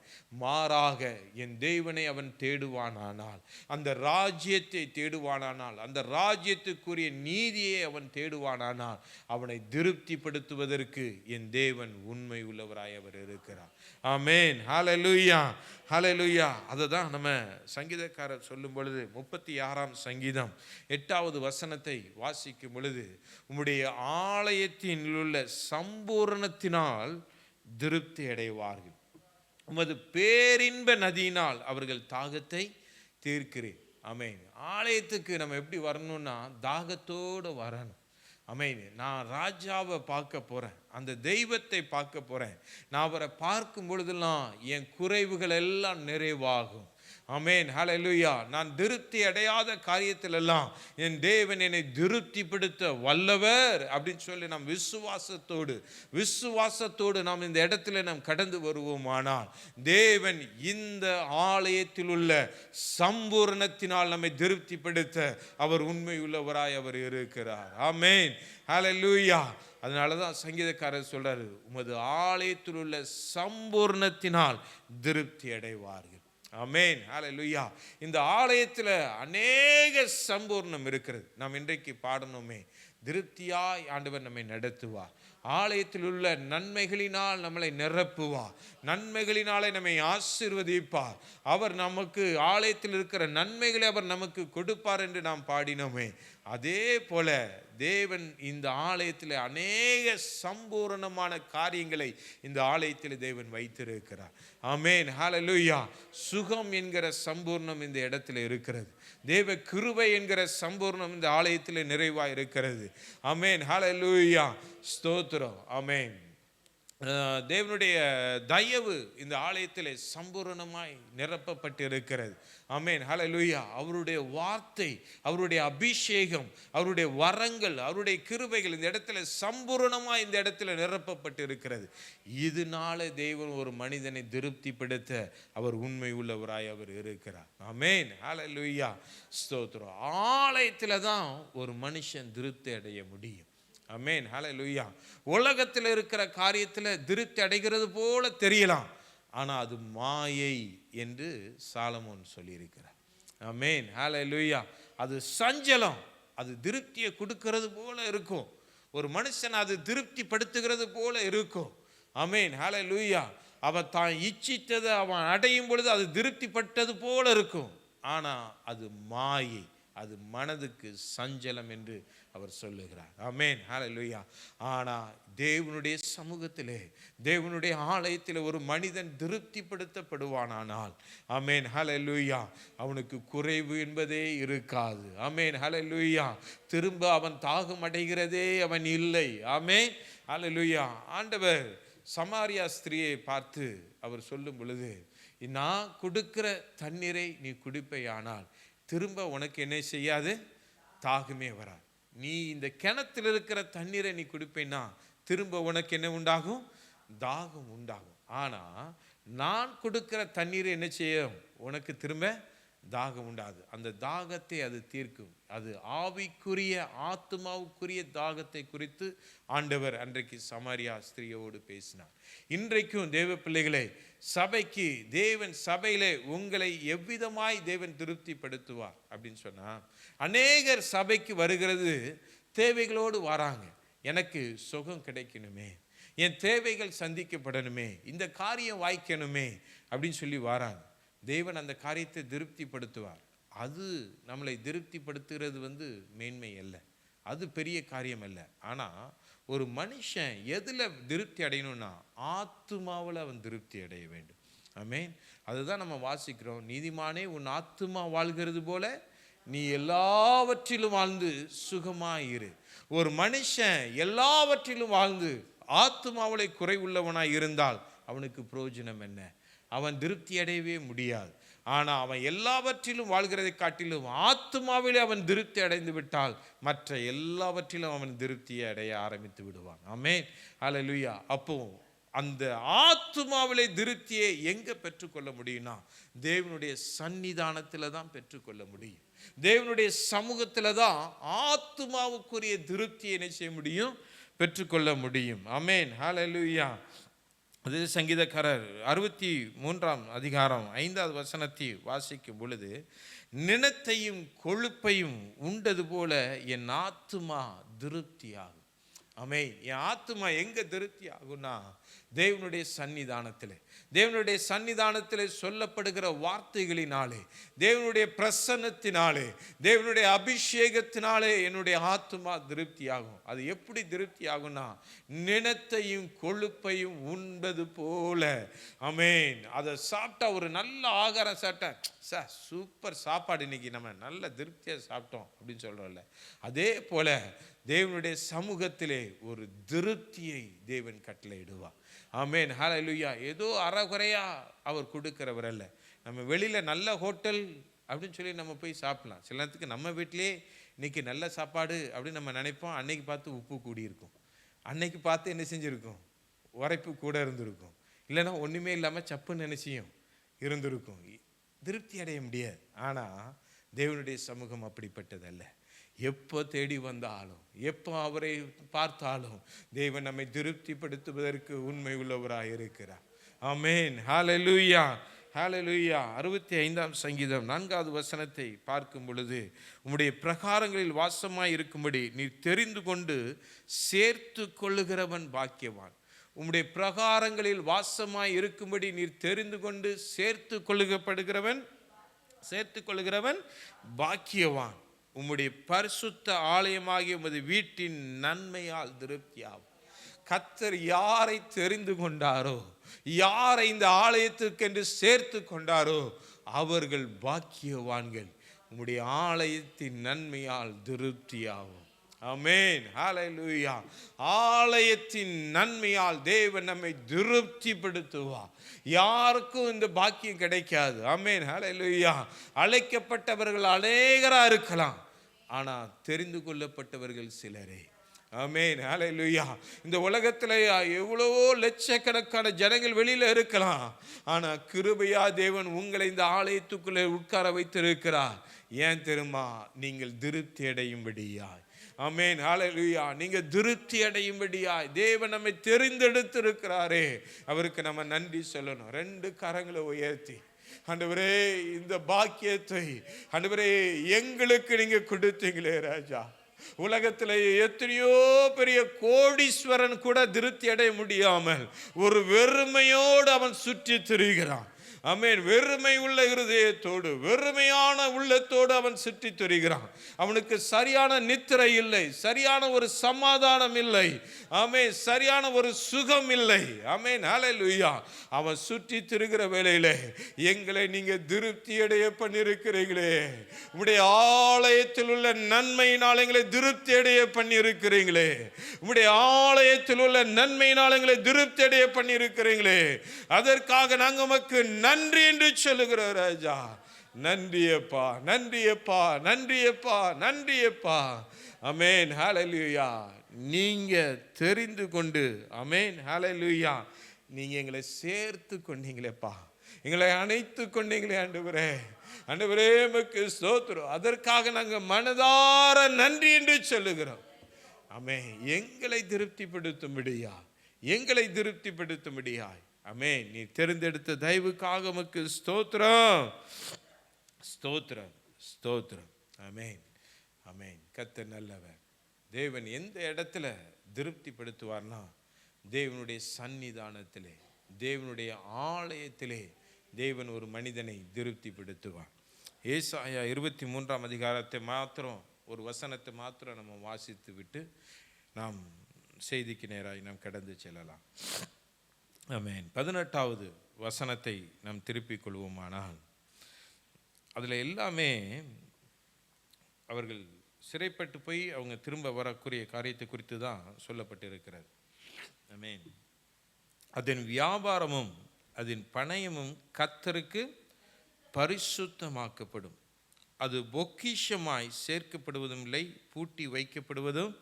மாறாக என் தேவனை அவன் தேடுவானானால், அந்த ராஜ்யத்தை தேடுவானானால், அந்த ராஜ்யத்துக்குரிய நீதியை அவன் தேடுவானானால் அவனை திருப்திப்படுத்துவதற்கு என் தேவன் உண்மை உள்ளவராய் அவர் இருக்கிறார். ஆமென். ஹல்லேலூயா. ஹல்லேலூயா. அதை தான் நம்ம சங்கீதக்காரர் சொல்லும் பொழுது 36ஆம் சங்கீதம் 8வது வசனத்தை வாசிக்கும் பொழுது, உம்முடைய ஆலயத்தில் உள்ள சம்பூரணத்தினால் திருப்தி அடைவார்கள், உமது பேரின்ப நதியினால் அவர்கள் தாகத்தை தீர்க்கிறேன். ஆமென். ஆலயத்துக்கு நம்ம எப்படி வரணும்னா தாகத்தோடு வரணும். ஆமென். நான் ராஜாவை பார்க்க போகிறேன், அந்த தெய்வத்தை பார்க்க போகிறேன். நான் அவரை பார்க்கும் பொழுதெல்லாம் என் குறைவுகள் எல்லாம் நிறைவாகும். ஆமென். ஹல்லேலூயா. நான் திருப்தி அடையாத காரியத்திலெல்லாம் என் தேவன் என்னை திருப்திப்படுத்த வல்லவர் அப்படின்னு சொல்லி நாம் விசுவாசத்தோடு நாம் இந்த இடத்துல நாம் கடந்து வருவோமானால் தேவன் இந்த ஆலயத்தில் உள்ள சம்பூரணத்தினால் நம்மை திருப்திப்படுத்த அவர் உண்மை உள்ளவராய் அவர் இருக்கிறார். ஆமென். ஹல்லேலூயா. அதனால தான் சங்கீதக்காரர் சொல்றாரு, உமது ஆலயத்தில் உள்ள சம்பூர்ணத்தினால் திருப்தி அடைவார்கள். ஆமென். ஹல்லேலூயா. இந்த ஆலயத்தில் அநேக சம்பூர்ணம் இருக்கிறது. நாம் இன்றைக்கு பாடணுமே, திருப்தியாய் ஆண்டவர் நம்மை நடத்துவார். ஆலயத்தில் உள்ள நன்மைகளினால் நம்மளை நிரப்புவார், நன்மைகளினாலே நம்மை ஆசீர்வதிப்பார். அவர் நமக்கு ஆலயத்தில் இருக்கிற நன்மைகளை அவர் நமக்கு கொடுப்பார் என்று நாம் பாடினோமே, அதே போல தேவன் இந்த ஆலயத்தில் அநேக சம்பூரணமான காரியங்களை இந்த ஆலயத்தில் தேவன் வைத்திருக்கிறார். ஆமென். ஹல்லேலூயா. சுகம் என்கிற சம்பூர்ணம் இந்த இடத்துல இருக்கிறது. தேவ கிருபை என்கிற சம்பூர்ணம் இந்த ஆலயத்தில் நிறைவாக இருக்கிறது. ஆமென். ஹல்லேலூயா. ஸ்தோத்திரம். ஆமென். தேவனுடைய தயவு இந்த ஆலயத்தில் சம்பூரணமாய் நிரப்பப்பட்டிருக்கிறது. ஆமென். ஹல்லேலூயா. அவருடைய வார்த்தை, அவருடைய அபிஷேகம், அவருடைய வரங்கள், அவருடைய கிருபைகள் இந்த இடத்துல சம்பூரணமாய் இந்த இடத்துல நிரப்பப்பட்டிருக்கிறது. இதனால தேவன் ஒரு மனிதனை திருப்திப்படுத்த அவர் உண்மை உள்ளவராய் அவர் இருக்கிறார். ஆமென். ஹல்லேலூயா. ஸ்தோத்திரம். ஆலயத்தில் தான் ஒரு மனுஷன் திருப்தி அடைய முடியும். ஆமென். ஹல்லேலூயா. உலகத்தில் இருக்கிற காரியத்தில் திருப்தி அடைகிறது போல தெரியலாம், ஆனால் அது மாயை என்று சாலமோன் சொல்லியிருக்கிறார். ஆமென். ஹல்லேலூயா. அது சஞ்சலம், அது திருப்தியை கொடுக்கிறது போல இருக்கும். ஒரு மனுஷன் அது திருப்தி படுத்துகிறது போல இருக்கும். ஆமென். ஹல்லேலூயா. அவன் தான் இச்சித்ததை அவன் அடையும் பொழுது அது திருப்திப்பட்டது போல இருக்கும், ஆனால் அது மாயை, அது மனதுக்கு சஞ்சலம் என்று அவர் சொல்லுகிறார். ஆமென். ஹல்லேலூயா. ஆனால் தேவனுடைய சமூகத்திலே, தேவனுடைய ஆலயத்தில் ஒரு மனிதன் திருப்திப்படுத்தப்படுவானானால், ஆமென், ஹல்லேலூயா, அவனுக்கு குறைவு என்பதே இருக்காது. ஆமென். ஹல்லேலூயா. திரும்ப அவன் தாகம் அடைகிறதே அவன் இல்லை. ஆமென். ஹல்லேலூயா. ஆண்டவர் சமாரியா ஸ்திரியை பார்த்து அவர் சொல்லும் பொழுது, நான் கொடுக்கிற தண்ணீரை நீ குடிப்பையானால் திரும்ப உனக்கு என்ன செய்யாது? தாகமே வராது. நீ இந்த கிணத்துல இருக்கிற தண்ணீரை நீ குடிப்பேன்னா திரும்ப உனக்கு என்ன உண்டாகும்? தாகம் உண்டாகும். ஆனா நான் கொடுக்கிற தண்ணீர் என்ன செய்யும்? உனக்கு திரும்ப தாகம் உண்டாது. அந்த தாகத்தை அது தீர்க்கும். அது ஆவிக்குரிய ஆத்துமாவுக்குரிய தாகத்தை குறித்து ஆண்டவர் அன்றைக்கு சமாரியா ஸ்திரியோடு பேசினார். இன்றைக்கும் தேவ பிள்ளைகளே, சபைக்கு தேவன் சபையிலே உங்களை எவ்விதமாய் தேவன் திருப்திப்படுத்துவார் அப்படின்னு சொன்னா, அநேகர் சபைக்கு வருகிறது தேவைகளோடு வராங்க. எனக்கு சுகம் கிடைக்கணுமே, என் தேவைகள் சந்திக்கப்படணுமே, இந்த காரியம் வாய்க்கணுமே அப்படின்னு சொல்லி வராங்க. தேவன் அந்த காரியத்தை திருப்திப்படுத்துவார். அது நம்மளை திருப்திப்படுத்துகிறது மேன்மை அல்ல, அது பெரிய காரியம் அல்ல. ஆனால் ஒரு மனுஷன் எதில் திருப்தி அடையணும்னா ஆத்துமாவில் அவன் திருப்தி அடைய வேண்டும். ஆமென். அதுதான் நம்ம வாசிக்கிறோம். நீதிமானே உன் ஆத்துமா வாழ்கிறது போல நீ எல்லாவற்றிலும் வாழ்ந்து சுகமாயிரு. ஒரு மனுஷன் எல்லாவற்றிலும் வாழ்ந்து ஆத்துமாவிலே குறை உள்ளவனாய் இருந்தால் அவனுக்கு பிரயோஜனம் என்ன? அவன் திருப்தி அடையவே முடியாது. ஆனால் அவன் எல்லாவற்றிலும் வாழ்கிறதை காட்டிலும் ஆத்துமாவிலே அவன் திருப்தி அடைந்து விட்டால் மற்ற எல்லாவற்றிலும் அவன் திருப்தியை அடைய ஆரம்பித்து விடுவான். ஆமென், ஹல்லேலூயா. அப்போ அந்த ஆத்துமாவிலே திருப்தியை எங்கே பெற்றுக்கொள்ள முடியும்னா தேவனுடைய சன்னிதானத்தில் தான் பெற்றுக்கொள்ள முடியும். தேவனுடைய சமூகத்தில் தான் ஆத்துமாவுக்குரிய திருப்தியை என்ன செய்ய முடியும்? பெற்றுக்கொள்ள முடியும். ஆமென், ஹல்லேலூயா. அது சங்கீதக்காரர் 63ஆம் அதிகாரம் 5வது வசனத்தை வாசிக்கும் பொழுது, நினத்தையும் கொழுப்பையும் உண்டது போல என் ஆத்துமா திருப்தியாகும். ஆமென். என் ஆத்துமா எங்க திருப்தி ஆகும்னா தேவனுடைய சன்னிதானத்திலே. தேவனுடைய சன்னிதானத்திலே சொல்லப்படுகிற வார்த்தைகளினாலே, தேவனுடைய பிரசன்னத்தினாலே, தேவனுடைய அபிஷேகத்தினாலே என்னுடைய ஆத்துமா திருப்தி ஆகும். அது எப்படி திருப்தி ஆகும்னா நினத்தையும் கொழுப்பையும் உண்பது போல. ஆமென். அதை சாப்பிட்டா, ஒரு நல்ல ஆகாரம் சாப்பிட்டா, சார் சூப்பர் சாப்பாடு, இன்னைக்கு நம்ம நல்ல திருப்தியாக சாப்பிட்டோம் அப்படின்னு சொல்கிறோம்ல, அதே போல தேவனுடைய சமூகத்திலே ஒரு திருப்தியை தேவன் கட்டளையிடுவார். ஆமென், ஹல்லேலூயா. ஏதோ அறகுறையா அவர் கொடுக்கிறவர் அல்ல. நம்ம வெளியில் நல்ல ஹோட்டல் அப்படின்னு சொல்லி நம்ம போய் சாப்பிடலாம். சில நேரத்துக்கு நம்ம வீட்டிலே இன்னைக்கு நல்ல சாப்பாடு அப்படின்னு நம்ம நினைப்போம். அன்னைக்கு பார்த்து உப்பு கூடியிருக்கும், அன்னைக்கு பார்த்து என்ன செஞ்சுருக்கும்? உரைப்பு கூட இருந்திருக்கும். இல்லைன்னா ஒன்றுமே இல்லாமல் சப்புன்னு நினைச்சியும் இருந்திருக்கும். திருப்தி அடைய முடியாது. ஆனால் தேவனுடைய சமூகம் அப்படிப்பட்டதல்ல. எப்போ தேடி வந்தாலும், எப்போ அவரை பார்த்தாலும் தேவன் நம்மை திருப்திப்படுத்துவதற்கு உண்மை உள்ளவராக இருக்கிறார். ஆமென், ஹல்லேலூயா, ஹல்லேலூயா. 65ஆம் சங்கீதம் 4வது வசனத்தை பார்க்கும் பொழுது, உம்முடைய பிரகாரங்களில் வாசமாய் இருக்கும்படி நீர் தெரிந்து கொண்டு சேர்த்து கொள்ளுகிறவன் பாக்கியவான். உம்முடைய பிரகாரங்களில் வாசமாய் இருக்கும்படி நீர் தெரிந்து கொண்டு சேர்த்து கொள்ளுகிறவன் பாக்கியவான். உம்முடைய பரிசுத்த ஆலயமாகிய உமது வீட்டின் நன்மையால் திருப்தியாகும். கர்த்தர் யாரை தெரிந்து கொண்டாரோ, யாரை இந்த ஆலயத்திற்கென்று சேர்த்து கொண்டாரோ அவர்கள் பாக்கியவான்கள். உம்முடைய ஆலயத்தின் நன்மையால் திருப்தியாகும். ஆமென், ஹல்லேலூயா. ஆலயத்தின் நன்மையால் தேவன் நம்மை திருப்திப்படுத்துவார். யாருக்கும் இந்த பாக்கியம் கிடைக்காது. ஆமென், ஹல்லேலூயா. அழைக்கப்பட்டவர்கள் அநேகராக இருக்கலாம், ஆனால் தெரிந்து கொள்ளப்பட்டவர்கள் சிலரே. ஆமென், ஹல்லேலூயா. இந்த உலகத்தில் எவ்வளவோ லட்சக்கணக்கான ஜனங்கள் வெளியில் இருக்கலாம், ஆனால் கிருபையா தேவன் உங்களை இந்த ஆலயத்துக்குள்ளே உட்கார வைத்திருக்கிறார். ஏன் தெரியுமா? நீங்கள் திருப்தி அடையும்படியாய். ஆமென், ஹல்லேலூயா. நீங்க திருப்தி அடையும்படியாய் தேவன் நம்மை தெரிந்தெடுத்திருக்கிறாரே, அவருக்கு நம்ம நன்றி சொல்லணும். 2 கரங்களை உயர்த்தி, ஆண்டவரே இந்த பாக்கியத்தை ஆண்டவரே எங்களுக்கு நீங்க கொடுத்தீங்களே ராஜா. உலகத்தில் எத்தனையோ பெரிய கோடீஸ்வரன் கூட திருப்தி அடைய முடியாமல் ஒரு வெறுமையோடு அவன் சுற்றி திரிகிறான். ஆமென். வெறுமை உள்ள இருதயத்தோடு, வெறுமையான உள்ளத்தோடு அவன் சுற்றி திரிகிறான். அவனுக்கு சரியான நித்திரை இல்லை, சரியான ஒரு சமாதானம் இல்லை, ஆமென், சரியான ஒரு சுகம் இல்லை. ஆமென், ஹல்லேலூயா. அவன் சுற்றி திரிகிற வேளையிலே எங்களை நீங்க திருப்தி அடைய பண்ணியிருக்கிறீங்களே. உம்முடைய ஆலயத்தில் உள்ள நன்மையினால் எங்களை திருப்தி அடைய பண்ணியிருக்கிறீங்களே. உம்முடைய ஆலயத்தில் உள்ள நன்மையினால் எங்களை திருப்தி அடைய பண்ணியிருக்கிறீங்களே. அதற்காக நாங்கள் உமக்கு நன்றி என்று சொல்லுகிறோம் ராஜா. நன்றியப்பா, நன்றியப்பா, நன்றியப்பா, நன்றியப்பா. ஆமென், ஹல்லேலூயா. நீங்க தெரிந்து கொண்டு, ஆமென், ஹல்லேலூயா, நீங்க எங்களை சேர்த்து கொண்டீங்களேப்பா, எங்களை அணைத்து கொண்டீங்களே ஆண்டவரே. ஆண்டவரே உமக்கு ஸ்தோத்திரம். அதற்காக நாங்கள் மனதார நன்றி என்று சொல்லுகிறோம். ஆமென். எங்களை திருப்திப்படுத்தும்படியா, எங்களை திருப்திப்படுத்தும்படியாய், ஆமென், நீ தெரிந்தெடுத்த தயவுக்காக உமக்கு ஸ்தோத்திரம், ஸ்தோத்திரம், ஸ்தோத்திரம். ஆமென், ஆமென். கர்த்தர் நல்லவர். தேவன் எந்த இடத்துல திருப்திப்படுத்துவார்னா, தேவனுடைய சந்நிதானத்திலே, தேவனுடைய ஆலயத்திலே தேவன் ஒரு மனிதனை திருப்திப்படுத்துவார். ஏசாயா 23ஆம் அதிகாரத்தை மாத்திரம், ஒரு வசனத்தை மாத்திரம் நம்ம வாசித்து விட்டு நாம் செய்திக்கு நேராக நாம் கடந்து செல்லலாம். ஆமென். 18வது வசனத்தை நாம் திருப்பிக் கொள்வோமானால், அதில் எல்லாமே அவர்கள் சிறைப்பட்டு போய் அவங்க திரும்ப வரக்கூடிய காரியத்தை குறித்து தான் சொல்லப்பட்டிருக்கிறது. ஆமென். அதன் வியாபாரமும் அதன் பணயமும் கர்த்தருக்கு பரிசுத்தமாக்கப்படும். அது பொக்கிஷமாய் சேர்க்கப்படுவதும் இல்லை, பூட்டி வைக்கப்படுவதும்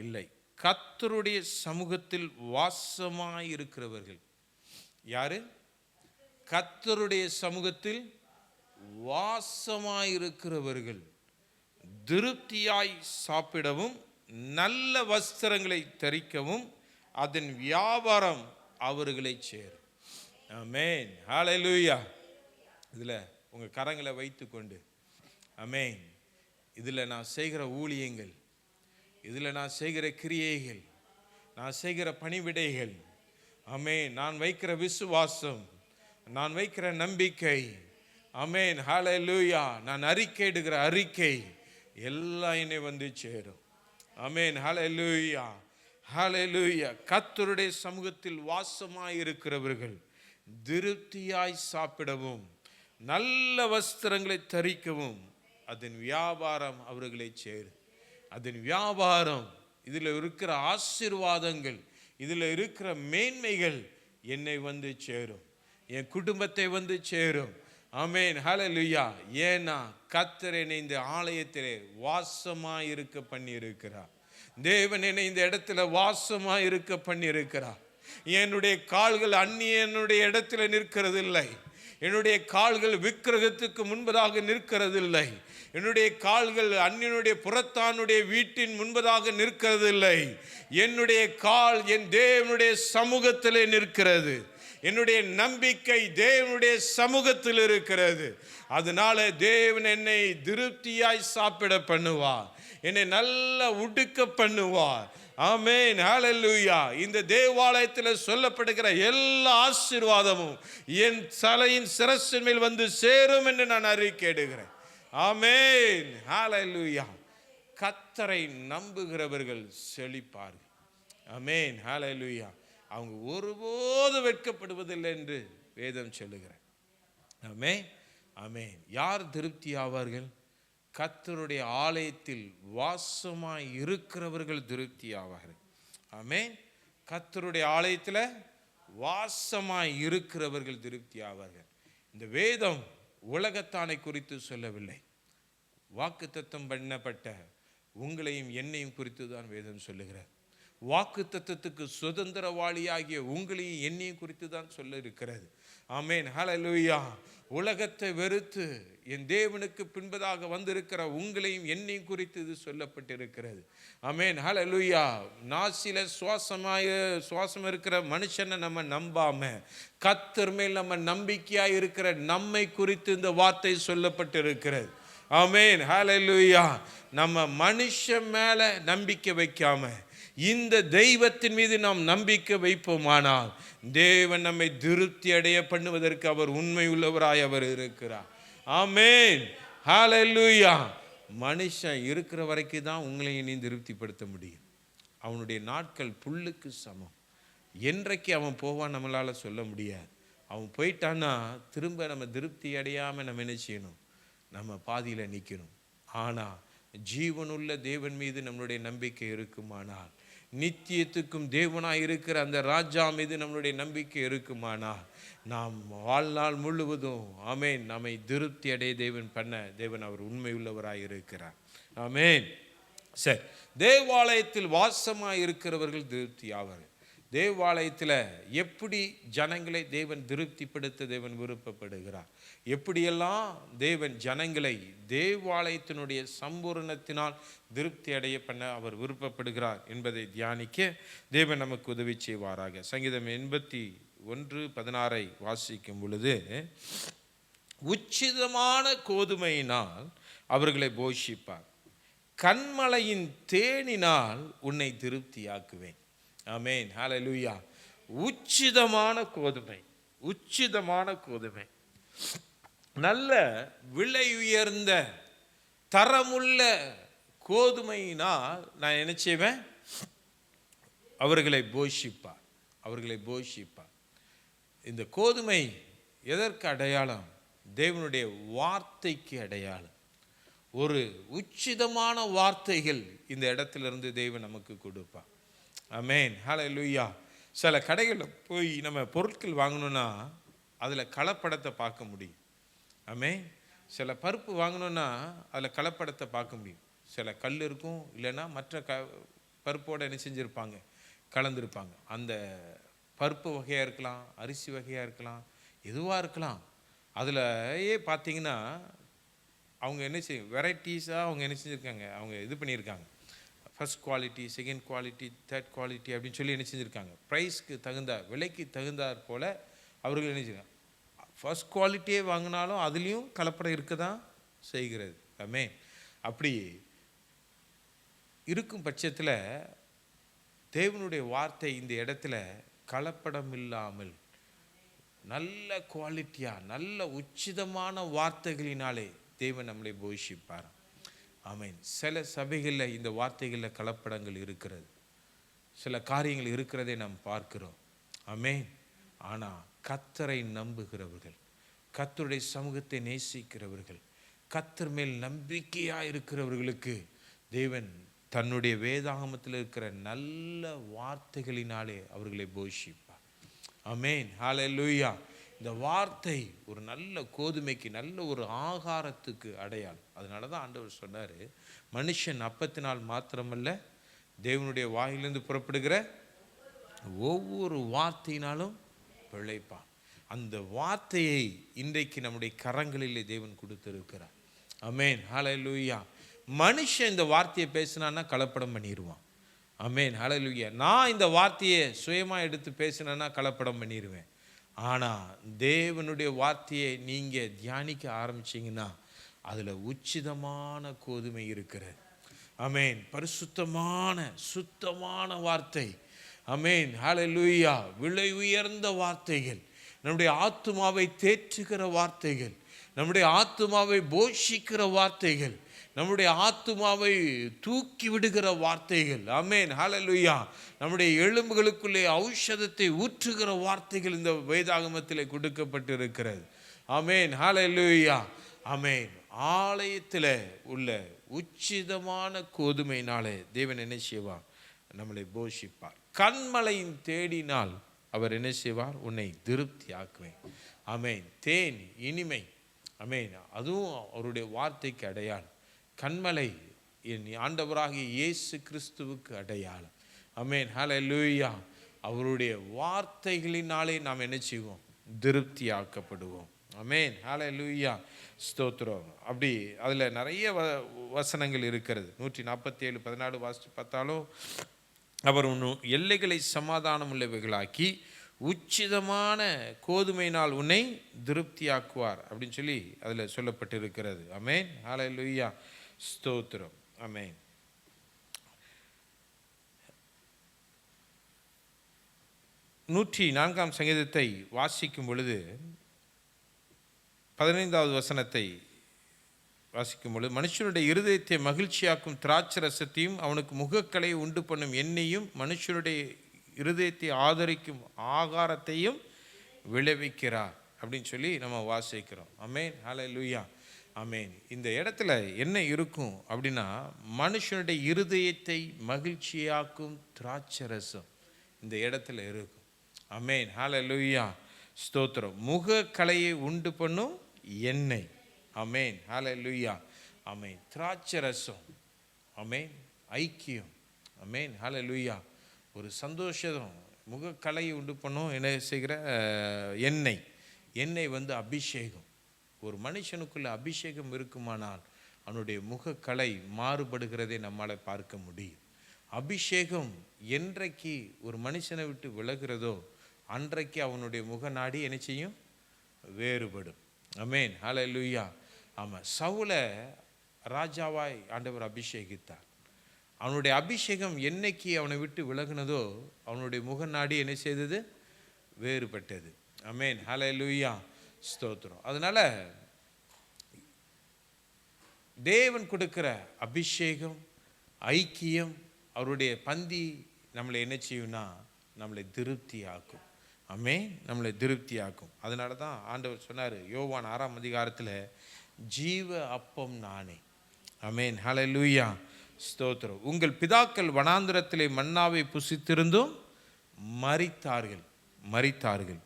இல்லை. கர்த்தருடைய சமூகத்தில் வாசமாய் இருக்கிறவர்கள் யாரு? கர்த்தருடைய சமூகத்தில் வாசமாய் இருக்கிறவர்கள் திருப்தியாய் சாப்பிடவும் நல்ல வஸ்திரங்களை தரிக்கவும் அதன் வியாபாரம் அவர்களை சேரும். ஆமென், ஹல்லேலூயா. இதில் உங்கள் கரங்களை வைத்துக்கொண்டு, ஆமென், இதில் நான் செய்கிற ஊழியங்கள், இதில் நான் செய்கிற கிரியைகள், நான் செய்கிற பணிவிடைகள், ஆமென், நான் வைக்கிற விசுவாசம், நான் வைக்கிற நம்பிக்கை, ஆமென், ஹல்லேலூயா, நான் அறிக்கையிடுகிற அறிக்கை எல்லாம் என்னை வந்து சேரும். ஆமென், ஹல்லேலூயா, ஹல்லேலூயா. கர்த்தருடைய சமூகத்தில் வாசமாய் இருக்கிறவர்கள் திருப்தியாய் சாப்பிடவும் நல்ல வஸ்திரங்களை தரிக்கவும் அதன் வியாபாரம் அவர்களை சேரும். அதன் வியாபாரம், இதில் இருக்கிற ஆசீர்வாதங்கள், இதில் இருக்கிற மேன்மைகள் என்னை வந்து சேரும், என் குடும்பத்தை வந்து சேரும். ஆமென், ஹல்லேலூயா. ஏன்னா கர்த்தர் என்னை இந்த ஆலயத்திலே வாசமாய் இருக்க பண்ணி இருக்கிறார். தேவன் என்னை இந்த இடத்துல வாசமாய் இருக்க பண்ணி இருக்கிறார். என்னுடைய கால்கள் அந்நியனுடைய இடத்துல நிற்கிறதில்லை. என்னுடைய கால்கள் விக்கிரகத்துக்கு முன்பதாக நிற்கிறதில்லை. என்னுடைய கால்கள் அந்நியனுடைய புறத்தானுடைய வீட்டின் முன்பதாக நிற்கிறதில்லை. என்னுடைய கால் என் தேவனுடைய சமூகத்திலே நிற்கிறது. என்னுடைய நம்பிக்கை தேவனுடைய சமூகத்தில் இருக்கிறது. அதனால தேவன் என்னை திருப்தியாய் சாப்பிட பண்ணுவார், என்னை நல்லா உடுக்க பண்ணுவார். ஆமென், ஹல்லேலூயா. இந்த தேவாலயத்தில் சொல்லப்படுகிற எல்லா ஆசீர்வாதமும் என் தலையின் சிரசின் மேல் வந்து சேரும் என்று நான் அறிக்கையிடுகிறேன். ஆமென், ஹல்லேலூயா. கர்த்தரை நம்புகிறவர்கள் செழிப்பார்கள். ஆமென், ஹல்லேலூயா. அவங்க ஒருபோது வெட்கப்படுவதில்லை என்று வேதம் சொல்லுகிறார். ஆமென், ஆமென். யார் திருப்தி ஆவார்கள்? கர்த்தருடைய ஆலயத்தில் வாசமாய் இருக்கிறவர்கள் திருப்தி ஆவார்கள். ஆமென். கர்த்தருடைய ஆலயத்தில் வாசமாய் இருக்கிறவர்கள் திருப்தி ஆவார்கள். இந்த வேதம் உலகத்தானை குறித்து சொல்லவில்லை, வாக்குத்தத்தம் பண்ணப்பட்ட உங்களையும் என்னையும் குறித்து தான் வேதம் சொல்லுகிறார். வாக்குத்தத்தத்துக்கு சுதந்திரவாளியாகிய உங்களையும் என்னையும் குறித்து தான் சொல்ல இருக்கிறது. ஆமென், ஹல்லேலூயா. உலகத்தை வெறுத்து என் தேவனுக்கு பின்பதாக வந்திருக்கிற உங்களையும் என்னையும் குறித்து இது சொல்லப்பட்டிருக்கிறது. ஆமென், ஹல்லேலூயா. நாசில சுவாசம் இருக்கிற மனுஷனை நம்ம நம்பாம கர்த்தர் மேல் நம்ம நம்பிக்கையாய் இருக்கிற நம்மை குறித்து இந்த வார்த்தை சொல்லப்பட்டிருக்கிறது. ஆமென், ஹல்லேலூயா. நம்ம மனுஷன் மேல நம்பிக்கை வைக்காம இந்த தெய்வத்தின் மீது நாம் நம்பிக்கை வைப்போமானால் தேவன் நம்மை திருப்தி அடைய பண்ணுவதற்கு அவர் உண்மை உள்ளவராய் அவர் இருக்கிறார். ஆமென், ஹல்லேலூயா. மனுஷன் இருக்கிற வரைக்கும் தான் உங்களையும் நீ திருப்திப்படுத்த முடியும். அவனுடைய நாட்கள் புல்லுக்கு சமம். என்றைக்கு அவன் போவான் நம்மளால சொல்ல முடியாது. அவன் போயிட்டான்னா திரும்ப நம்ம திருப்தி அடையாமல் நம்ம என்ன செய்யணும்? நம்ம பாதியில் நிற்கணும். ஆனால் ஜீவனுள்ள தேவன் மீது நம்மளுடைய நம்பிக்கை இருக்குமானால் நித்தியத்துக்கும் தேவனாய் இருக்கிற அந்த ராஜா மீது நம்மளுடைய நம்பிக்கை இருக்குமானால் நாம் வாழ்நாள் முழுவதும் ஆமேன் நம்மை திருப்தி அடைய தேவன் அவர் உண்மை உள்ளவராய் இருக்கிறார். ஆமேன். சரி, தேவாலயத்தில் வாசமாய் இருக்கிறவர்கள் திருப்தி ஆவார்கள். தேவாலயத்தில் எப்படி ஜனங்களை தேவன் திருப்திப்படுத்த தேவன் விருப்பப்படுகிறார், எப்படியெல்லாம் தேவன் ஜனங்களை தேவாலயத்தினுடைய சம்பூர்ணத்தினால் திருப்தி அடைய பண்ண அவர் விருப்பப்படுகிறார் என்பதை தியானிக்க தேவன் நமக்கு உதவி செய்வாராக. சங்கீதம் 81:16 வாசிக்கும் பொழுது, உச்சிதமான கோதுமையினால் அவர்களை போஷிப்பார், கன்மலையின் தேனினால் உன்னை திருப்தியாக்குவேன். ஆமேன், ஹல்லேலூயா. உச்சிதமான கோதுமை, உச்சிதமான கோதுமை, நல்ல விலை உயர்ந்த தரமுள்ள கோதுமையினால் நான் என்ன செய்வேன், அவர்களை போஷிப்பார், அவர்களை போஷிப்பார். இந்த கோதுமை எதற்கு அடையாளம்? தேவனுடைய வார்த்தைக்கு அடையாளம். ஒரு உச்சிதமான வார்த்தைகள் இந்த இடத்திலிருந்து தேவன் நமக்கு கொடுப்பார். ஆமேன், ஹல்லேலூயா. சில கடைகளில் போய் நம்ம பொருட்கள் வாங்கணும்னா அதில் கலப்படத்தை பார்க்க முடியும். ஆமேன். சில பருப்பு வாங்கணும்னா அதில் கலப்படத்தை பார்க்க முடியும். சில கல் இருக்கும், இல்லைன்னா மற்ற பருப்போடு என்ன செஞ்சுருப்பாங்க, கலந்துருப்பாங்க. அந்த பருப்பு வகையாக இருக்கலாம், அரிசி வகையாக இருக்கலாம், எதுவாக இருக்கலாம். அதிலேயே பார்த்தீங்கன்னா அவங்க என்ன செய்யும், வெரைட்டிஸாக அவங்க என்ன செஞ்சுருக்காங்க, அவங்க இது பண்ணியிருக்காங்க. First quality, second quality, third quality அப்படின்னு சொல்லி என்ன செஞ்சுருக்காங்க. ப்ரைஸ்க்கு தகுந்த, விலைக்கு தகுந்தாற் போல் அவர்கள் என்ன செய்யறாங்க. ஃபர்ஸ்ட் குவாலிட்டியே வாங்கினாலும் அதுலேயும் கலப்படம் இருக்க தான் செய்கிறது. ஆமே. அப்படி இருக்கும் பட்சத்தில் தேவனுடைய வார்த்தை இந்த இடத்துல கலப்படம் இல்லாமல் நல்ல குவாலிட்டியாக நல்ல உச்சிதமான வார்த்தைகளினாலே தேவன் நம்மளை போஷிப்பார். ஆமேன். சில சபைகளில் இந்த வார்த்தைகளில் கலப்படங்கள் இருக்கிறது, சில காரியங்கள் இருக்கிறதை நாம் பார்க்கிறோம். ஆமேன். ஆனால் கர்த்தரை நம்புகிறவர்கள், கர்த்தருடைய சமூகத்தை நேசிக்கிறவர்கள், கர்த்தர் மேல் நம்பிக்கையாக இருக்கிறவர்களுக்கு தேவன் தன்னுடைய வேதாகமத்தில் இருக்கிற நல்ல வார்த்தைகளினாலே அவர்களை போஷிப்பார். ஆமேன், ஹல்லேலூயா. இந்த வார்த்தை ஒரு நல்ல கோதுமைக்கு, நல்ல ஒரு ஆகாரத்துக்கு அடையாளம். அதனால தான் ஆண்டவர் சொன்னார், மனுஷன் அப்பத்தினால் மாத்திரமல்ல தேவனுடைய வாயிலிருந்து புறப்படுகிற ஒவ்வொரு வார்த்தையினாலும் பிழைப்பான். அந்த வார்த்தையை இன்றைக்கு நம்முடைய கரங்களிலே தேவன் கொடுத்திருக்கிறார். ஆமேன், ஹல்லேலூயா. மனுஷன் இந்த வார்த்தையை பேசினான்னா கலப்படம் பண்ணிடுவான். ஆமேன், ஹல்லேலூயா. நான் இந்த வார்த்தையை சுயமாக எடுத்து பேசினேன்னா கலப்படம் பண்ணிடுவேன். ஆனால் தேவனுடைய வார்த்தையை நீங்கள் தியானிக்க ஆரம்பிச்சிங்கன்னா அதில் உச்சிதமான கோதுமை இருக்கிறது. ஆமேன். பரிசுத்தமான சுத்தமான வார்த்தை. ஆமேன், ஹல்லேலூயா. விலை உயர்ந்த வார்த்தைகள், நம்முடைய ஆத்துமாவை தேற்றுகிற வார்த்தைகள், நம்முடைய ஆத்துமாவை போஷிக்கிற வார்த்தைகள், நம்முடைய ஆத்துமாவை தூக்கி விடுகிற வார்த்தைகள். ஆமேன், ஹல்லேலூயா. நம்முடைய எலும்புகளுக்குள்ளே ஔஷதத்தை ஊற்றுகிற வார்த்தைகள் இந்த வேதாகமத்தில் கொடுக்கப்பட்டிருக்கிறது. ஆமேன், ஹல்லேலூயா. ஆமேன். ஆலயத்தில் உள்ள உச்சிதமான கோதுமையினாலே தேவன் என்ன செய்வார், நம்மளை போஷிப்பார். கன்மலையின் தேடினால் அவர் என்ன செய்வார், உன்னை திருப்தி ஆக்குவேன். ஆமேன். தேன் இனிமை. ஆமேன். அதுவும் அவருடைய வார்த்தைக்கு அடையாளம். கன்மலை என் ஆண்டவராகிய இயேசு கிறிஸ்துவுக்கு அடையாளம். ஆமேன், ஹல்லேலூயா. அவருடைய வார்த்தைகளினாலே நாம் என்ன செய்வோம், திருப்தி ஆக்கப்படுவோம். ஆமேன், ஹல்லேலூயா. ஸ்தோத்திரம். அப்படி அதில் நிறைய வசனங்கள் இருக்கிறது. 147:14 வாசித்து பார்த்தாலும், அவர் உன் எல்லைகளை சமாதானம் உள்ளவைகளாக்கி உச்சிதமான கோதுமையினால் உன்னை திருப்தியாக்குவார் அப்படின்னு சொல்லி அதில் சொல்லப்பட்டிருக்கிறது. ஆமேன், ஹல்லேலூயா. ஸ்தோத்திரம். ஆமேன். 104 சங்கீதத்தை வாசிக்கும் பொழுது 15வது வசனத்தை வாசிக்கும் பொழுது, மனுஷனுடைய இருதயத்தை மகிழ்ச்சியாக்கும் திராட்சரசத்தையும் அவனுக்கு முகக்கலை உண்டு பண்ணும் எண்ணெயும் மனுஷனுடைய இருதயத்தை ஆதரிக்கும் ஆகாரத்தையும் விளைவிக்கிறார் அப்படின்னு சொல்லி நம்ம வாசிக்கிறோம். ஆமேன், ஹல்லேலூயா. ஆமென். இந்த இடத்துல என்ன இருக்கும் அப்படின்னா, மனுஷனுடைய இருதயத்தை மகிழ்ச்சியாக்கும் திராட்சரசம் இந்த இடத்துல இருக்கும். ஆமென். ஹல்லேலூயா. ஸ்தோத்திரம். முகக்களையை உண்டு பண்ணும் எண்ணெய். ஆமென். ஹல்லேலூயா. ஆமென். திராட்சரசம். ஆமென். ஐக்கியம். ஆமென். ஹல்லேலூயா. ஒரு சந்தோஷம். முகக்கலையை உண்டு பண்ணும் என்ன செய்கிற எண்ணெய். எண்ணெய் அபிஷேகம். ஒரு மனுஷனுக்குள்ள அபிஷேகம் இருக்குமானால் அவனுடைய முகக்கலை மாறுபடுகிறதை நம்மால் பார்க்க முடியும். அபிஷேகம் என்றைக்கு ஒரு மனுஷனை விட்டு விலகிறதோ அன்றைக்கு அவனுடைய முகநாடி என்ன செய்யும்? வேறுபடும். ஆமென். ஹல்லேலூயா. ஆமாம், சவுலை ராஜாவாய் ஆண்டவர் அபிஷேகித்தார். அவனுடைய அபிஷேகம் என்னைக்கு அவனை விட்டு விலகினதோ அவனுடைய முகநாடி என்ன செய்தது? வேறுபட்டது. ஆமென். ஹல்லேலூயா. ஸ்தோத்திரம். அதனால தேவன் கொடுக்கிற அபிஷேகம், ஐக்கியம், அவருடைய பந்தி நம்மளை என்ன செய்யும்னா நம்மளை திருப்தி ஆக்கும். ஆமென். நம்மளை திருப்தி ஆக்கும். அதனால தான் ஆண்டவர் சொன்னார் யோவான் 6ஆம் அதிகாரத்தில், ஜீவ அப்பம் நானே. ஆமென். ஹல்லேலூயா. ஸ்தோத்திரம். உங்கள் பிதாக்கள் வனாந்திரத்திலே மன்னாவை புசித்திருந்தும் மரித்தார்கள்.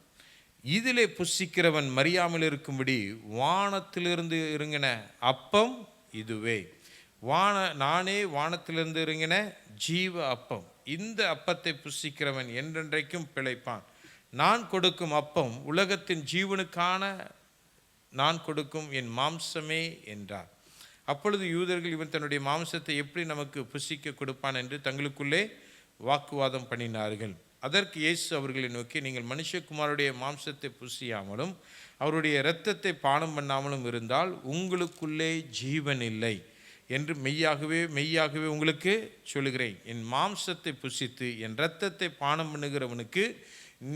இதிலே புசிக்கிறவன் மரியாமல் இருக்கும்படி வானத்திலிருந்து இறங்கின அப்பம் இதுவே. நானே வானத்திலிருந்து இறங்கின ஜீவ அப்பம். இந்த அப்பத்தை புசிக்கிறவன் என்றென்றைக்கும் பிழைப்பான். நான் கொடுக்கும் அப்பம் உலகத்தின் ஜீவனுக்கான நான் கொடுக்கும் என் மாம்சமே என்றார். அப்பொழுது யூதர்கள் இவன் தன்னுடைய மாம்சத்தை எப்படி நமக்கு புசிக்க கொடுப்பான் என்று தங்களுக்குள்ளே வாக்குவாதம் பண்ணினார்கள். அதற்கு இயேசு அவர்களை நோக்கி, நீங்கள் மனுஷகுமாருடைய மாம்சத்தை புசியாமலும் அவருடைய இரத்தத்தை பானம் பண்ணாமலும் இருந்தால் உங்களுக்குள்ளே ஜீவன் இல்லை என்று மெய்யாகவே உங்களுக்கு சொல்லுகிறேன். என் மாம்சத்தை புசித்து என் இரத்தத்தை பானம் பண்ணுகிறவனுக்கு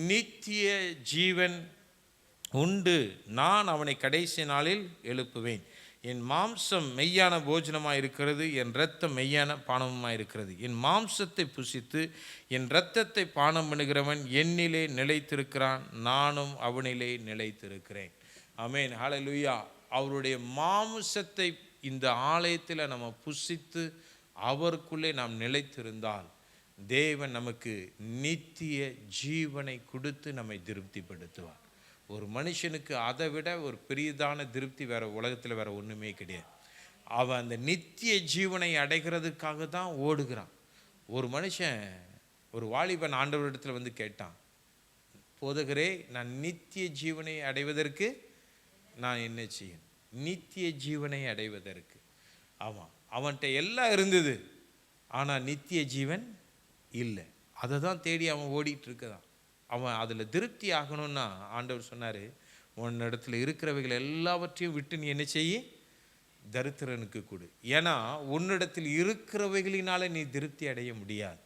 நித்திய ஜீவன் உண்டு. நான் அவனை கடைசி நாளில் எழுப்புவேன். என் மாம்சம் மெய்யான போஜனமாக இருக்கிறது, என் இரத்தம் மெய்யான பானமுமாக இருக்கிறது. என் மாம்சத்தை புசித்து என் இரத்தத்தை பானம் பண்ணுகிறவன் என்னிலே நிலைத்திருக்கிறான், நானும் அவனிலே நிலைத்திருக்கிறேன். ஆமென். ஹல்லேலூயா. அவருடைய மாம்சத்தை இந்த ஆலயத்தில் நம்ம புசித்து அவருக்குள்ளே நாம் நிலைத்திருந்தால் தேவன் நமக்கு நித்திய ஜீவனை கொடுத்து நம்மை திருப்திப்படுத்துவார். ஒரு மனுஷனுக்கு அதை விட ஒரு பெரியதான திருப்தி வேற உலகத்தில் வேற ஒன்றுமே கிடையாது. அவன் அந்த நித்திய ஜீவனை அடைகிறதுக்காக தான் ஓடுகிறான். ஒரு மனுஷன், ஒரு வாலிபன் ஆண்டவரிடத்தில் கேட்டான், போதகரே, நான் நித்திய ஜீவனை அடைவதற்கு நான் என்ன செய்யணும்? நித்திய ஜீவனை அடைவதற்கு. ஆமாம், அவன்கிட்ட எல்லாம் இருந்தது, ஆனால் நித்திய ஜீவன் இல்லை. அதை தான் தேடி அவன் ஓடிட்டு இருக்கதான். அவன் அதில் திருப்தி ஆகணும்னா ஆண்டவர் சொன்னார், உன்னிடத்தில் இருக்கிறவைகள் எல்லாவற்றையும் விட்டு நீ என்ன செய்ய? தரித்திரனுக்கு கொடு. ஏன்னா உன்னிடத்தில் இருக்கிறவைகளினால நீ திருப்தி அடைய முடியாது.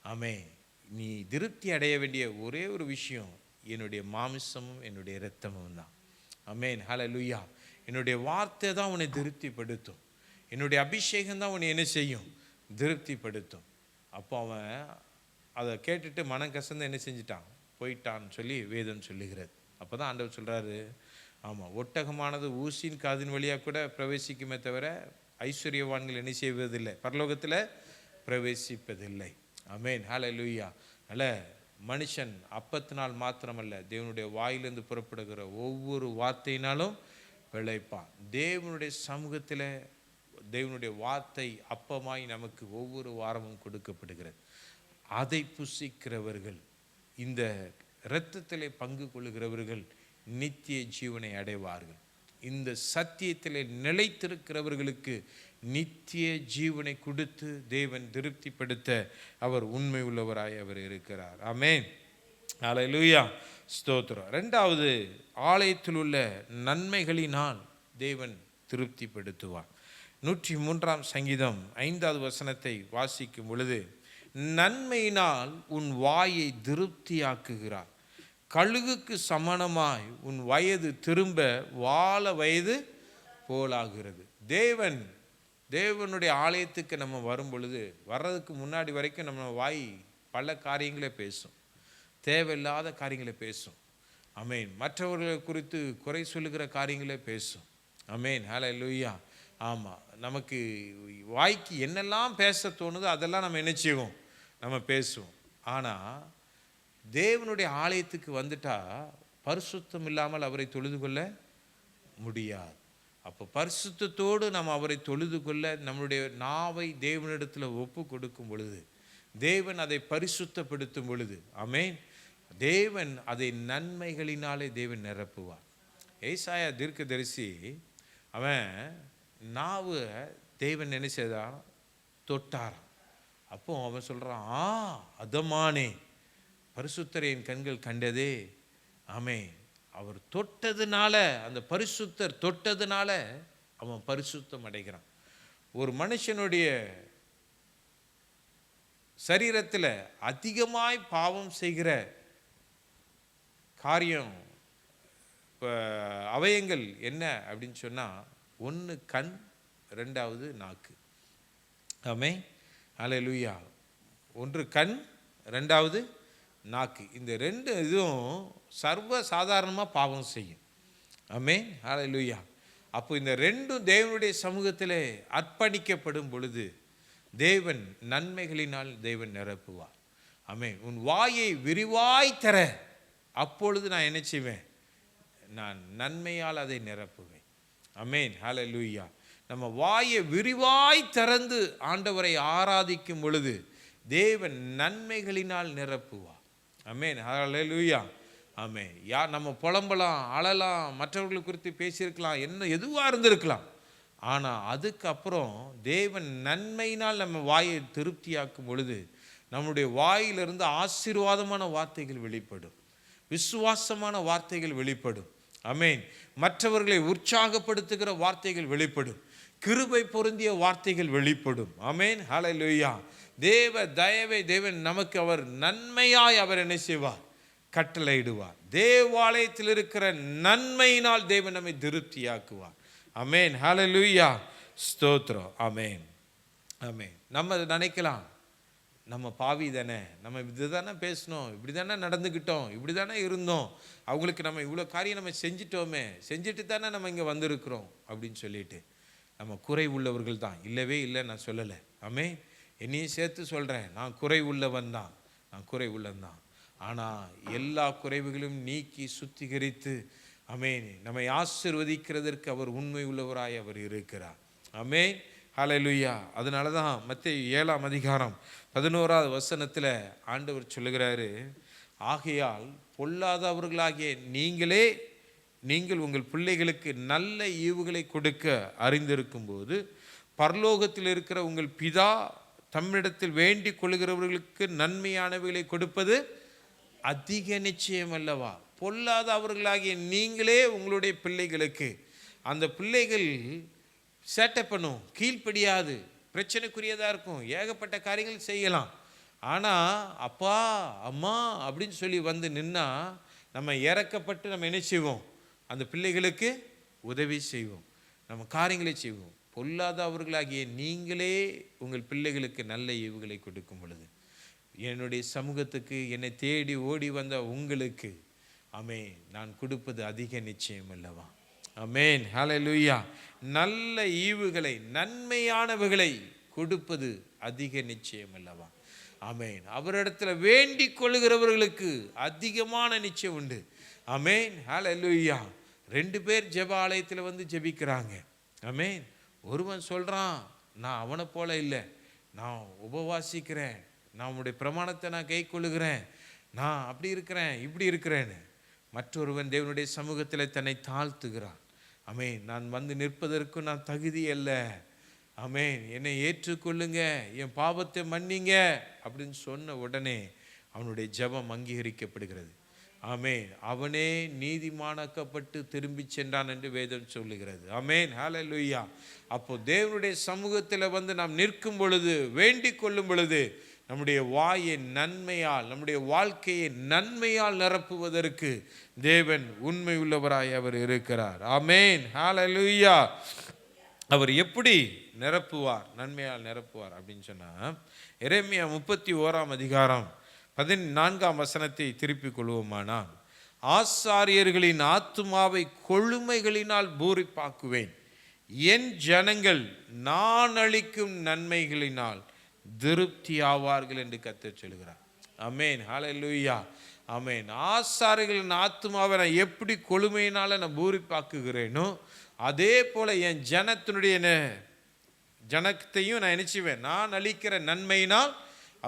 ஆமென். நீ திருப்தி அடைய வேண்டிய ஒரே ஒரு விஷயம் என்னுடைய மாமிசமும் என்னுடைய இரத்தமும் தான். ஆமென். ஹல்லேலூயா. என்னுடைய வார்த்தை தான் உன்னை திருப்திப்படுத்தும். என்னுடைய அபிஷேகம் தான் உன்னை என்ன செய்யும்? திருப்திப்படுத்தும். அப்போ அவன் அதை கேட்டுட்டு மனம் கசந்து என்ன செஞ்சிட்டான்? போயிட்டான்னு சொல்லி வேதம் சொல்லுகிறது. அப்போ தான் ஆண்டவர் சொல்கிறாரு, ஆமாம், ஒட்டகமானது ஊசின் காதின் வழியாக கூட பிரவேசிக்குமே தவிர ஐஸ்வர்யவான்கள் என்ன செய்வதில்லை, பரலோகத்தில் பிரவேசிப்பதில்லை. ஆமென். ஹல்லேலூயா. அல்ல, மனுஷன் அப்பத்தினால் மாத்திரமல்ல, தேவனுடைய வாயிலிருந்து புறப்படுகிற ஒவ்வொரு வார்த்தையினாலும் பிழைப்பான். தேவனுடைய சமூகத்தில் தேவனுடைய வார்த்தை அப்பமாய் நமக்கு ஒவ்வொரு வாரமும் கொடுக்கப்படுகிறது. அதை புசிக்கிறவர்கள், இந்த இரத்தத்திலே பங்கு கொள்ளுகிறவர்கள் நித்திய ஜீவனை அடைவார்கள். இந்த சத்தியத்திலே நிலைத்திருக்கிறவர்களுக்கு நித்திய ஜீவனை கொடுத்து தேவன் திருப்திப்படுத்த அவர் உண்மை உள்ளவராய் அவர் இருக்கிறார். ஆமென். ஹல்லேலூயா. ஸ்தோத்திரம். இரண்டாவது, ஆலயத்தில் உள்ள நன்மைகளினால் தேவன் திருப்திப்படுத்துவார். 103ஆம் சங்கீதம் 5வது வசனத்தை வாசிக்கும் பொழுது, நன்மையினால் உன் வாயை திருப்தியாக்குகிறார், கழுகுக்கு சமணமாய் உன் வயது திரும்ப வாழ வயது போலாகிறது. தேவனுடைய ஆலயத்துக்கு நம்ம வரும் பொழுது, வர்றதுக்கு முன்னாடி வரைக்கும் நம்ம வாய் பல காரியங்களை பேசும், தேவையில்லாத காரியங்களை பேசும். ஆமென். மற்றவர்களை குறித்து குறை சொல்லுகிற காரியங்களை பேசும். ஆமென், ஹல்லேலூயா. ஆமாம், நமக்கு வாய்க்கு என்னெல்லாம் பேச தோணுதோ அதெல்லாம் நம்ம என்ன செய்வோம், நம்ம பேசுவோம். ஆனால் தேவனுடைய ஆலயத்துக்கு வந்துட்டா பரிசுத்தம் இல்லாமல் அவரை தொழுது கொள்ள முடியாது. அப்போ பரிசுத்தத்தோடு நம்ம அவரை தொழுது கொள்ள நம்முடைய நாவை தேவனிடத்தில் ஒப்பு கொடுக்கும் பொழுது, தேவன் அதை பரிசுத்தப்படுத்தும் பொழுது, ஆமென், தேவன் அதை நன்மைகளினாலே தேவன் நிரப்புவார். ஏசாயா தீர்க்கதரிசி அவன் நாவு தேவன் நினைச்சதான் தொட்டாராம். அப்போ அவன் சொல்றான், அதமானே பரிசுத்தரை என் கண்கள் கண்டதே. ஆமென். அவர் தொட்டதுனால, அந்த பரிசுத்தர் தொட்டதுனால அவன் பரிசுத்தம் அடைகிறான். ஒரு மனுஷனுடைய சரீரத்தில் அதிகமாய் பாவம் செய்கிற காரியம், அவயங்கள் என்ன அப்படின்னு சொன்னால், ஒன்று கண், ரெண்டாவது நாக்கு. ஆமென், ஹல்லேலூயா. ஒன்று கண், ரெண்டாவது நாக்கு. இந்த ரெண்டு இதுவும் சர்வ சாதாரணமாக பாவம் செய்யும். ஆமென், ஹல்லேலூயா. அப்போ இந்த ரெண்டும் தேவனுடைய சமூகத்தில் அர்ப்பணிக்கப்படும் பொழுது தேவன் நன்மைகளினால் தேவன் நிரப்புவார். ஆமென். உன் வாயை விரிவாய் தர, அப்பொழுது நான் என்ன செய்வேன், நான் நன்மையால் அதை நிரப்புவேன். ஆமென், ஹல்லேலூயா. நம்ம வாயை விரிவாய் திறந்து ஆண்டவரை ஆராதிக்கும் பொழுது தேவன் நன்மைகளினால் நிரப்புவார். ஆமென், ஹல்லேலூயா. ஆமென். நம்ம புலம்பலாம், அழலாம், மற்றவர்கள் குறித்து பேசியிருக்கலாம், என்ன எதுவாக இருந்திருக்கலாம். ஆனால் அதுக்கப்புறம் தேவன் நன்மையினால் நம்ம வாயை திருப்தியாக்கும் பொழுது நம்முடைய வாயிலிருந்து ஆசீர்வாதமான வார்த்தைகள் வெளிப்படும், விசுவாசமான வார்த்தைகள் வெளிப்படும். ஆமென். மற்றவர்களை உற்சாகப்படுத்துகிற வார்த்தைகள் வெளிப்படும், கிருபை பொருந்திய வார்த்தைகள் வெளிப்படும். ஆமென், ஹல்லேலூயா. தேவ தயவை தேவன் நமக்கு அவர் நன்மையாய் அவர் என்ன செய்வார், கட்டளையிடுவார். தேவாலயத்தில் இருக்கிற நன்மையினால் தேவன் நம்மை திருப்தியாக்குவார். ஆமென், ஹல்லேலூயா, ஸ்தோத்திரம். ஆமென், ஆமென். நம்ம நினைக்கலாம், நம்ம பாவி தானே, நம்ம இது தானே பேசணும், இப்படி தானே நடந்துக்கிட்டோம், இப்படி தானே இருந்தோம், அவங்களுக்கு நம்ம இவ்வளோ காரியம் நம்ம செஞ்சிட்டோமே, செஞ்சுட்டு தானே நம்ம இங்கே வந்திருக்கிறோம் அப்படின்னு சொல்லிட்டு நம்ம குறை உள்ளவர்கள் தான். இல்லவே இல்லை, நான் சொல்லலை. ஆமென். என்னையும் சேர்த்து சொல்கிறேன், நான் குறை உள்ளவன் தான், நான் குறை உள்ளவன் தான். ஆனால் எல்லா குறைவுகளும் நீக்கி சுத்திகரித்து, ஆமென், நம்மை ஆசீர்வதிக்கிறதற்கு அவர் உண்மை உள்ளவராய் அவர் இருக்கிறார். ஆமென், ஹல்லேலூயா. அதனால தான் மத்தேயு 7ஆம் அதிகாரம் 11வது வசனத்தில் ஆண்டவர் சொல்லுகிறாரு, ஆகையால் பொல்லாதவர்களாகிய நீங்கள் உங்கள் பிள்ளைகளுக்கு நல்ல ஈவுகளை கொடுக்க அறிந்திருக்கும் போது பரலோகத்தில் இருக்கிற உங்கள் பிதா தம்மிடத்தில் வேண்டிக் கொள்கிறவர்களுக்கு நன்மையானவைகளை கொடுப்பது அதிக நிச்சயம் அல்லவா. பொல்லாதவர்களாகிய நீங்களே உங்களுடைய பிள்ளைகளுக்கு, அந்த பிள்ளைகள் சேட்டை பண்ணும், கீழ்ப்படியாது, பிரச்சனைக்குரியதாக இருக்கும், ஏகப்பட்ட காரியங்கள் செய்யலாம். ஆனால் அப்பா அம்மா அப்படின்னு சொல்லி வந்து நின்னா நம்ம இறக்கப்பட்டு நம்ம என்ன செய்வோம், அந்த பிள்ளைகளுக்கு உதவி செய்வோம், நம்ம காரியங்களை செய்வோம். பொல்லாதவர்களாகிய நீங்களே உங்கள் பிள்ளைகளுக்கு நல்ல ஈவுகளை கொடுக்கும் பொழுது என்னுடைய சமூகத்துக்கு என்னை தேடி ஓடி வந்த உங்களுக்கு, ஆமென், நான் கொடுப்பது அதிக நிச்சயம் அல்லவா. ஆமென், ஹல்லேலூயா. நல்ல ஈவுகளை, நன்மையானவைகளை கொடுப்பது அதிக நிச்சயம் அல்லவா. ஆமென். அவரிடத்துல வேண்டிக் கொள்கிறவர்களுக்கு அதிகமான நிச்சயம் உண்டு. ஆமென், ஹல்லேலூயா. 2 பேர் ஜெப ஆலயத்தில் வந்து ஜெபிக்கிறாங்க. ஆமென். ஒருவன் சொல்கிறான், நான் அவனை போல இல்லை, நான் உபவாசிக்கிறேன், நான் உன்னுடைய பிரமாணத்தை நான் கை கொள்ளுகிறேன், நான் அப்படி இருக்கிறேன் இப்படி இருக்கிறேன்னு. மற்றொருவன் தேவனுடைய சமூகத்தில் தன்னை தாழ்த்துகிறான். ஆமென், நான் வந்து நிற்பதற்கு நான் தகுதி அல்ல, ஆமென், என்னை ஏற்றுக்கொள்ளுங்க, என் பாவத்தை மன்னிங்க அப்படின்னு சொன்ன உடனே அவனுடைய ஜெபம் அங்கீகரிக்கப்படுகிறது. ஆமென். அவனே நீதிமானாக்கப்பட்டு திரும்பி சென்றான் என்று வேதம் சொல்லுகிறது. ஆமென், ஹல்லேலூயா. அப்போ தேவனுடைய சமூகத்தில் வந்து நாம் நிற்கும் பொழுது, வேண்டிக் கொள்ளும் பொழுது, நம்முடைய வாயை நன்மையால், நம்முடைய வாழ்க்கையை நன்மையால் நிரப்புவதற்கு தேவன் உண்மை உள்ளவராய் அவர் இருக்கிறார். ஆமென், ஹல்லேலூயா. அவர் எப்படி நிரப்புவார், நன்மையால் நிரப்புவார் அப்படின்னு சொன்னால், எரேமியா 31ஆம் அதிகாரம் 14ஆம் வசனத்தை திருப்பிக் கொள்வோமானால், ஆசாரியர்களின் ஆத்துமாவை கொழுமைகளினால் பூரிப்பாக்குவேன். என் ஜனங்கள் நான் அளிக்கும் நன்மைகளினால் திருப்தி ஆவார்கள் என்று கர்த்தர் சொல்கிறார். ஆமென், ஹல்லேலூயா, ஆமென். ஆசாரியர்களின் ஆத்துமாவை நான் எப்படி கொழுமையினால நான் பூரிப்பாக்குகிறேனோ அதே போல என் ஜனத்தையும் நான் நினைச்சுவேன். நான் அளிக்கிற நன்மையினால்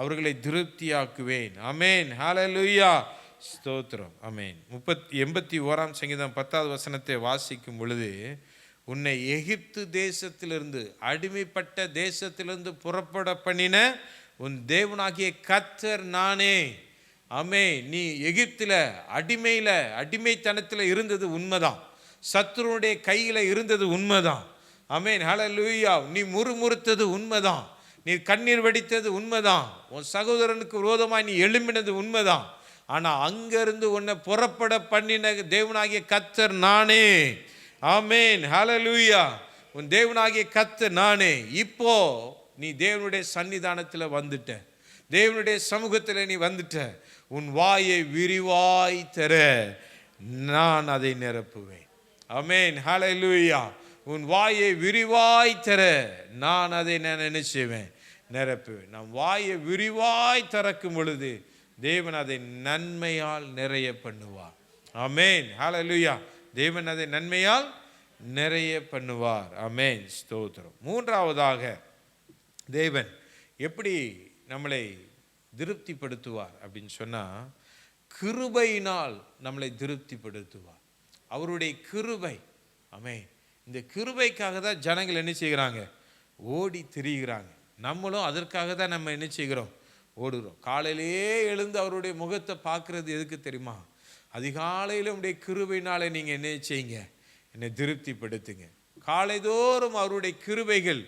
அவர்களை திருப்தியாக்குவேன். ஆமென், ஹல்லேலூயா, ஸ்தோத்திரம். ஆமென். 81ஆம் சங்கீதம் 10வது வசனத்தை வாசிக்கும் பொழுது, உன்னை எகிப்து தேசத்திலிருந்து, அடிமைப்பட்ட தேசத்திலிருந்து புறப்பட பண்ணின உன் தேவனாகிய கர்த்தர் நானே. ஆமென். நீ எகிப்தில் அடிமைத்தனத்தில் இருந்தது உண்மைதான். சத்துருடைய கையில் இருந்தது உண்மைதான். ஆமென், ஹல்லேலூயா. நீ முறுமுறுத்தது உண்மைதான். நீ கண்ணீர் வடித்தது உண்மைதான். உன் சகோதரனுக்கு விரோதமாய் நீ எழும்பினது உண்மைதான். ஆனால் அங்கிருந்து உன்னை புறப்பட பண்ணின தேவனாகிய கர்த்தர் நானே. ஆமென், ஹல்லேலூயா. உன் தேவனாகிய கர்த்தர் நானே. இப்போ நீ தேவனுடைய சன்னிதானத்தில் வந்துட்ட, தேவனுடைய சமூகத்தில் நீ வந்துட்ட. உன் வாயை விரிவாய் தர நான் அதை நிரப்புவேன். ஆமென், ஹல்லேலூயா. உன் வாயை விரிவாய் தர நான் அதை நினைச்சுவேன், நிரப்புவேன். நம் வாயை விரிவாய் திறக்கும் பொழுது தேவன் அதை நன்மையால் நிறைய பண்ணுவார். ஆமென், ஹல்லேலூயா. தேவன் அதை நன்மையால் நிறைய பண்ணுவார். ஆமென், ஸ்தோத்திரம். மூன்றாவதாக தேவன் எப்படி நம்மளை திருப்திப்படுத்துவார் அப்படின்னு சொன்னால், கிருபையினால் நம்மளை திருப்திப்படுத்துவார். அவருடைய கிருபை. ஆமென். இந்த கிருபைக்காக தான் ஜனங்கள் என்ன செய்கிறாங்க? ஓடி திரிகிறாங்க. நம்மளும் அதற்காக தான் நம்ம என்ன செய்கிறோம்? ஓடுகிறோம். காலையிலே எழுந்து அவருடைய முகத்தை பார்க்குறது எதுக்கு தெரியுமா? அதிகாலையில் உடைய கிருபையினால நீங்கள் என்ன செய்யுங்க? என்னை திருப்திப்படுத்துங்க. காலைதோறும் அவருடைய கிருபைகள்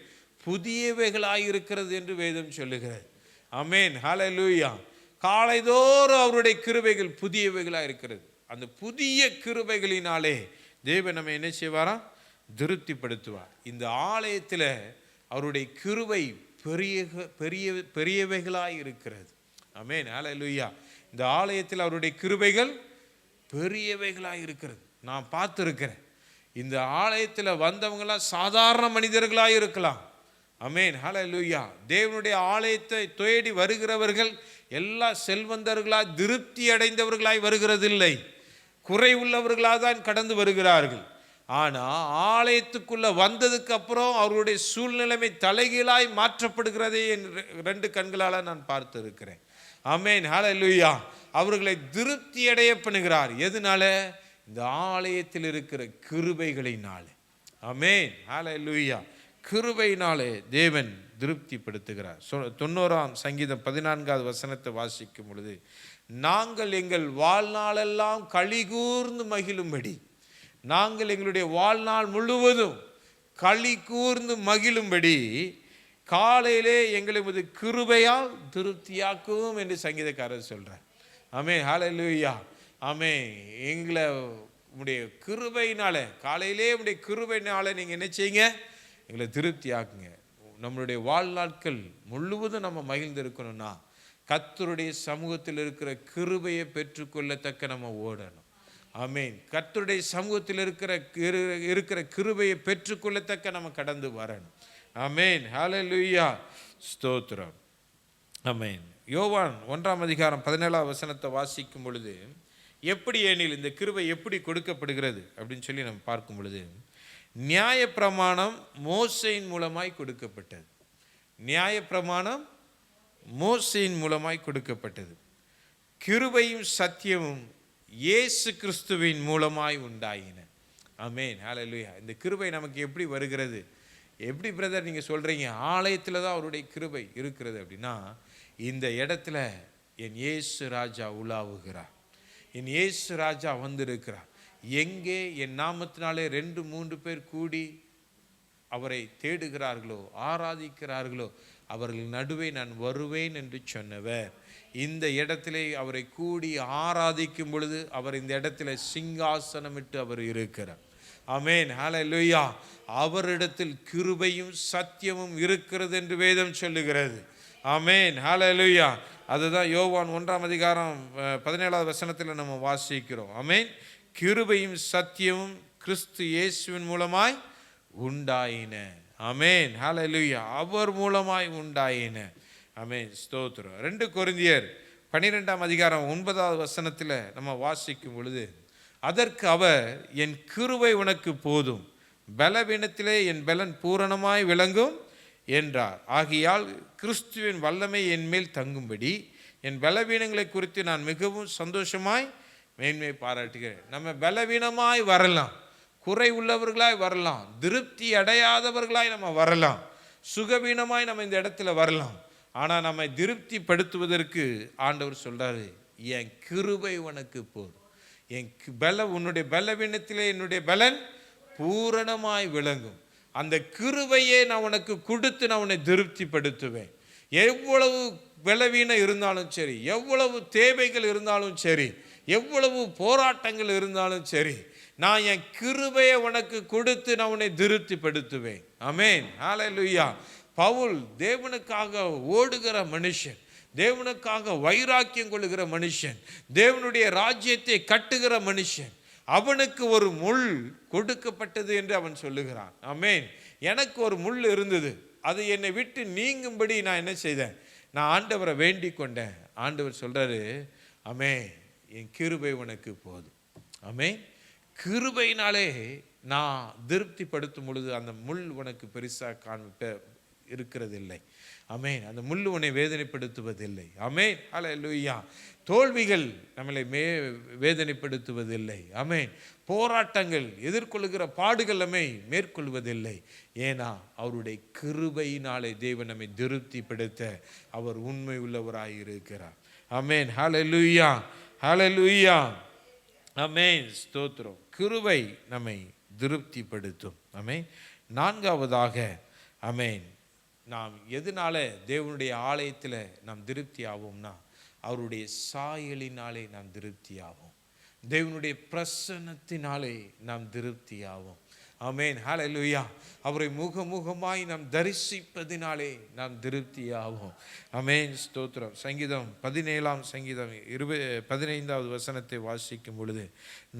புதியவைகளாயிருக்கிறது என்று வேதம் சொல்லுகிறது. ஆமென், ஹல்லேலூயா. காலைதோறும் அவருடைய கிருபைகள் புதியவைகளாக இருக்கிறது. அந்த புதிய கிருபைகளினாலே தேவன் நம்ம என்ன செய்வாரா? திருப்திப்படுத்துவார். இந்த ஆலயத்தில் அவருடைய கிருபை பெரியவைகளாக இருக்கிறது. ஆமென், ஹல்லேலூயா. இந்த ஆலயத்தில் அவருடைய கிருபைகள் பெரியவைகளாக இருக்கிறது. நான் பார்த்துருக்கிறேன். இந்த ஆலயத்தில் வந்தவங்களாம் சாதாரண மனிதர்களாக இருக்கலாம். ஆமென், ஹல்லேலூயா. தேவனுடைய ஆலயத்தை தேடி வருகிறவர்கள் எல்லா செல்வந்தர்களாக திருப்தி அடைந்தவர்களாய் வருகிறதில்லை, குறை உள்ளவர்களாக தான் கடந்து வருகிறார்கள். ஆனால் ஆலயத்துக்குள்ள வந்ததுக்கு அப்புறம் அவருடைய சூழ்நிலைமை தலைகீழாய் மாற்றப்படுகிறதே என்று 2 கண்களால் நான் பார்த்து இருக்கிறேன். ஆமென், ஹல்லேலூயா. அவர்களை திருப்தி அடைய பண்ணுகிறார். எதனால? இந்த ஆலயத்தில் இருக்கிற கிருபைகளினாலே. ஆமென், ஹல்லேலூயா. கிருபையினாலே தேவன் திருப்திப்படுத்துகிறார். 90ஆம் சங்கீதம் 14வது வசனத்தை வாசிக்கும் பொழுது, நாங்கள் எங்கள் வாழ்நாளெல்லாம் களி கூர்ந்து மகிழும்படி, நாங்கள் எங்களுடைய வாழ்நாள் முழுவதும் களி கூர்ந்து மகிழும்படி காலையிலே எங்களை உமது கிருபையால் திருப்தியாக்குவோம் என்று சங்கீதக்காரர் சொல்றார். ஆமென், ஹல்லேலூயா. ஆமென். எங்களை உடைய கிருபையினால, காலையிலே உடைய கிருபையினால நீங்கள் என்ன செய்யுங்க? எங்களை திருப்தியாக்குங்க. நம்மளுடைய வாழ்நாட்கள் முழுவதும் நம்ம மகிழ்ந்து இருக்கணும்னா கர்த்தருடைய சமூகத்தில் இருக்கிற கிருபையை பெற்றுக்கொள்ளத்தக்க நம்ம ஓடணும். ஆமென். கர்த்தருடைய சமூகத்தில் இருக்கிற கிருபையை பெற்றுக்கொள்ளத்தக்க நம்ம கடந்து வரணும். ஆமென், ஹல்லேலூயா, ஸ்தோத்திரம். ஆமென். யோவான் 1ஆம் அதிகாரம் 17ஆம் வசனத்தை வாசிக்கும் பொழுது, எப்படி எனில் இந்த கிருபை எப்படி கொடுக்கப்படுகிறது அப்படின்னு சொல்லி நம்ம பார்க்கும் பொழுது, நியாயப்பிரமாணம் மோசேயின் மூலமாய் கொடுக்கப்பட்டது. நியாயப்பிரமாணம் மோசேயின் மூலமாய் கொடுக்கப்பட்டது. கிருபையும் சத்தியமும் இயேசு கிறிஸ்துவின் மூலமாய் உண்டாயின. ஆமென், ஹல்லேலூயா. இந்த கிருபை நமக்கு எப்படி வருகிறது? எப்படி பிரதர் நீங்கள் சொல்கிறீங்க? ஆலயத்தில் தான் அவருடைய கிருபை இருக்கிறது அப்படின்னா, இந்த இடத்துல என் இயேசு ராஜா உலாவுகிறார். என் இயேசு ராஜா வந்திருக்கிறார். எங்கே என் நாமத்தினாலே 2-3 பேர் கூடி அவரை தேடுகிறார்களோ, ஆராதிக்கிறார்களோ, அவர்கள் நடுவே நான் வருவேன் என்று சொன்னவர் இந்த இடத்திலே அவரை கூடி ஆராதிக்கும் பொழுது அவர் இந்த இடத்துல சிங்காசனமிட்டு அவர் இருக்கிறார். ஆமென், ஹல்லேலூயா. அவரிடத்தில் கிருபையும் சத்தியமும் இருக்கிறது என்று வேதம் சொல்லுகிறது. ஆமென், ஹல்லேலூயா. அதுதான் யோவான் 1:17 வசனத்தில் நம்ம வாசிக்கிறோம். ஆமென். கிருபையும் சத்தியமும் கிறிஸ்து இயேசுவின் மூலமாய் உண்டாயின. ஆமென், ஹல்லேலூயா. அவர் மூலமாய் உண்டாயின. ஆமென், ஸ்தோத்திரம். 2 கொரிந்தியர் 12:9 வசனத்தில் நம்ம வாசிக்கும் பொழுது, அதற்கு அவர், என் கிருபை உனக்கு போதும், பலவீனத்திலே என் பலன் பூரணமாய் விளங்கும் என்றார். ஆகையால் கிறிஸ்துவின் வல்லமை என் மேல் தங்கும்படி என் பலவீனங்களை குறித்து நான் மிகவும் சந்தோஷமாய் மேன்மை பாராட்டுகிறேன். நம்ம பலவீனமாய் வரலாம், குறை உள்ளவர்களாய் வரலாம், திருப்தி அடையாதவர்களாய் நம்ம வரலாம், சுகவீனமாய் நம்ம இந்த இடத்துல வரலாம். ஆனால் நம்மை திருப்திப்படுத்துவதற்கு ஆண்டவர் சொல்றாரு, என் கிருபை உனக்கு போதும், என் உன்னுடைய பலவீனத்திலே என்னுடைய பலன் பூரணமாய் விளங்கும். அந்த கிருபையை நான் உனக்கு கொடுத்து நான் உன்னை திருப்திப்படுத்துவேன். எவ்வளவு பலவீனம் இருந்தாலும் சரி, எவ்வளவு தேவைகள் இருந்தாலும் சரி, எவ்வளவு போராட்டங்கள் இருந்தாலும் சரி, நான் என் கிருபையை உனக்கு கொடுத்து நான் உன்னை திருப்திப்படுத்துவேன். ஆமென், ஹல்லேலூயா. பவுல் தேவனுக்காக ஓடுகிற மனுஷன், தேவனுக்காக வைராக்கியம் கொள்ளுகிற மனுஷன், தேவனுடைய ராஜ்யத்தை கட்டுகிற மனுஷன். அவனுக்கு ஒரு முள் கொடுக்கப்பட்டது என்று அவன் சொல்லுகிறான். ஆமென். எனக்கு ஒரு முள் இருந்தது, அது என்னை விட்டு நீங்கும்படி நான் என்ன செய்தேன், நான் ஆண்டவரை வேண்டிக் கொண்டேன். ஆண்டவர் சொல்றாரு, ஆமென், என் கிருபை உனக்கு போதும். ஆமென். கிருபையினாலே நான் திருப்திப்படுத்தும் பொழுது அந்த முள் உனக்கு பெருசாக இருக்கிறதில்லை. ஆமென். அந்த முள் உன்னை வேதனைப்படுத்துவதில்லை. ஆமென், ஹல்லேலூயா. தோல்விகள் நம்மளை வேதனைப்படுத்துவதில்லை. ஆமென். போராட்டங்கள், எதிர்கொள்ளுகிற பாடுகள் நம்மை மேற்கொள்வதில்லை. ஏன்னா அவருடைய கிருபையினாலே தேவன் நம்மை திருப்திப்படுத்த அவர் உண்மை உள்ளவராய் இருக்கிறார். ஆமென், ஹல்லேலூயா, ஹல்லேலூயா. ஆமென், ஸ்தோத்திரம். கிருபை நம்மை திருப்திப்படுத்தும். ஆமென். 4வதாக, ஆமென், நாம் எதனால தேவனுடைய ஆலயத்தில் நாம் திருப்தி ஆவோம்னா, அவருடைய சாயலினாலே நாம் திருப்தி ஆவோம், தேவனுடைய பிரசன்னத்தினாலே நாம் திருப்தி ஆவோம். ஆமென், ஹல்லேலூயா. அவரை முகமுகமாய் நாம் தரிசிப்பதினாலே நாம் திருப்தி ஆவோம். ஆமென், ஸ்தோத்திரம். சங்கீதம் 17:15 வசனத்தை வாசிக்கும் பொழுது,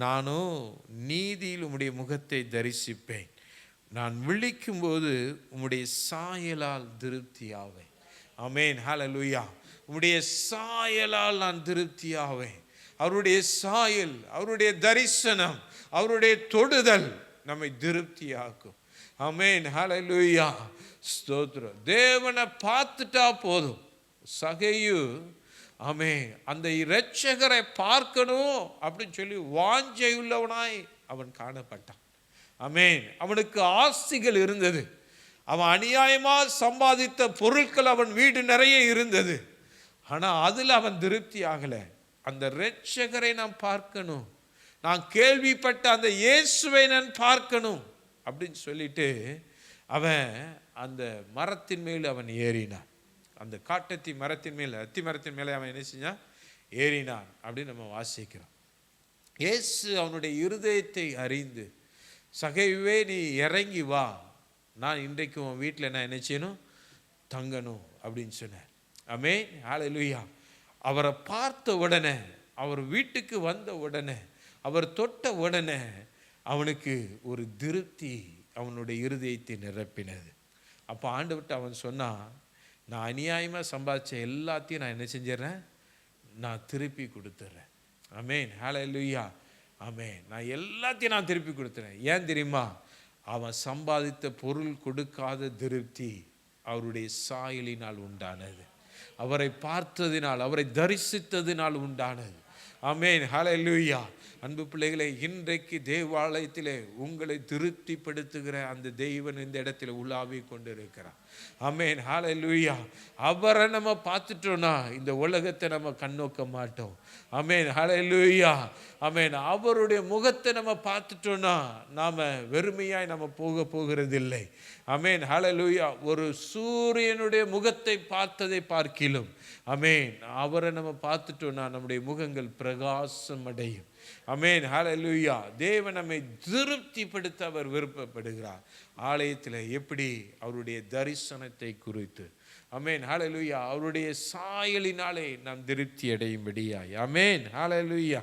நானோ நீதியில் உம்முடைய முகத்தை தரிசிப்பேன், நான் விழிக்கும் போது உம்முடைய சாயலால் திருப்தி ஆவேன். ஆமென், ஹல்லேலூயா. உம்முடைய சாயலால் நான் திருப்தி ஆவேன். அவருடைய சாயல், அவருடைய தரிசனம், அவருடைய தொடுதல் நம்மை திருப்தியாக்கும். ஆமென், ஹல்லேலூயா, ஸ்தோத்திரம். தேவனை பார்த்துட்டா போதும். சகையு, ஆமென், அந்த இரட்சகரை பார்க்கணும் அப்படின்னு சொல்லி வாஞ்சை உள்ளவனாய் அவன் காணப்பட்டான். ஆமென். அவனுக்கு ஆஸ்திகள் இருந்தது, அவன் அநியாயமாக சம்பாதித்த பொருட்கள் அவன் வீடு நிறைய இருந்தது. ஆனால் அதில் அவன் திருப்தி ஆகலை. அந்த இரட்சகரை நான் பார்க்கணும், நான் கேள்விப்பட்ட அந்த இயேசுவை நான் பார்க்கணும் அப்படின்னு சொல்லிட்டு அவன் அந்த மரத்தின் மேல் அவன் ஏறினான். அந்த காட்டத்தி மரத்தின் மேல், அத்தி மரத்தின் மேலே அவன் என்ன செஞ்சான், ஏறினான் அப்படின்னு நம்ம வாசிக்கிறோம். இயேசு அவனுடைய இருதயத்தை அறிந்து, சகைவே நீ இறங்கி வா, நான் இன்றைக்கு உன் வீட்டில் நான் என்ன செய்யணும், தங்கணும் அப்படின்னு சொன்னார். ஆமென், ஹல்லேலூயா. அவரை பார்த்த உடனே, அவர் வீட்டுக்கு வந்த உடனே, அவர் தொட்ட உடனே அவனுக்கு ஒரு திருப்தி அவனுடைய இருதயத்தை நிரப்பினது. அப்போ ஆண்டவர்கிட்ட அவன் சொன்னான், நான் அநியாயமாக சம்பாதிச்ச எல்லாத்தையும் நான் என்ன செஞ்சிடறேன், நான் திருப்பி கொடுத்துட்றேன். ஆமென், ஹல்லேலூயா. ஆமென். நான் எல்லாத்தையும் நான் திருப்பி கொடுத்துறேன். ஏன் தெரியுமா, அவன் சம்பாதித்த பொருள் கொடுக்காத திருப்தி அவருடைய சாயலினால் உண்டானது, அவரை பார்த்ததினால், அவரை தரிசித்ததினால் உண்டானது. ஆமென், ஹல்லேலூயா. அன்பு பிள்ளைகளை, இன்றைக்கு தேவாலயத்திலே உங்களை திருப்திப்படுத்துகிற அந்த தெய்வன் இந்த இடத்துல உலாவி கொண்டு இருக்கிறார். ஆமென், ஹல்லேலூயா. அவரை நம்ம பார்த்துட்டோம்னா இந்த உலகத்தை நம்ம கண்ணோக்க மாட்டோம். ஆமென், ஹல்லேலூயா. ஆமென். அவருடைய முகத்தை நம்ம பார்த்துட்டோம்னா நாம வெறுமையாய் நம்ம போகிறதில்லை. ஆமென், ஹல்லேலூயா. ஒரு சூரியனுடைய முகத்தை பார்த்ததை பார்க்கிலும், ஆமென், அவரை நம்ம பார்த்துட்டோம்னா நம்முடைய முகங்கள் பிரகாசம் அடையும். ஆமென், ஹல்லேலூயா. தேவன் நம்மை திருப்திப்படுத்த அவர் விருப்பப்படுகிறார். ஆலயத்தில் எப்படி அவருடைய தரிசனத்தை குறித்து, ஆமென், ஹல்லேலூயா. அவருடைய சாயலினாலே நாம் திருப்தி அடையும்படியாய். ஆமென், ஹல்லேலூயா.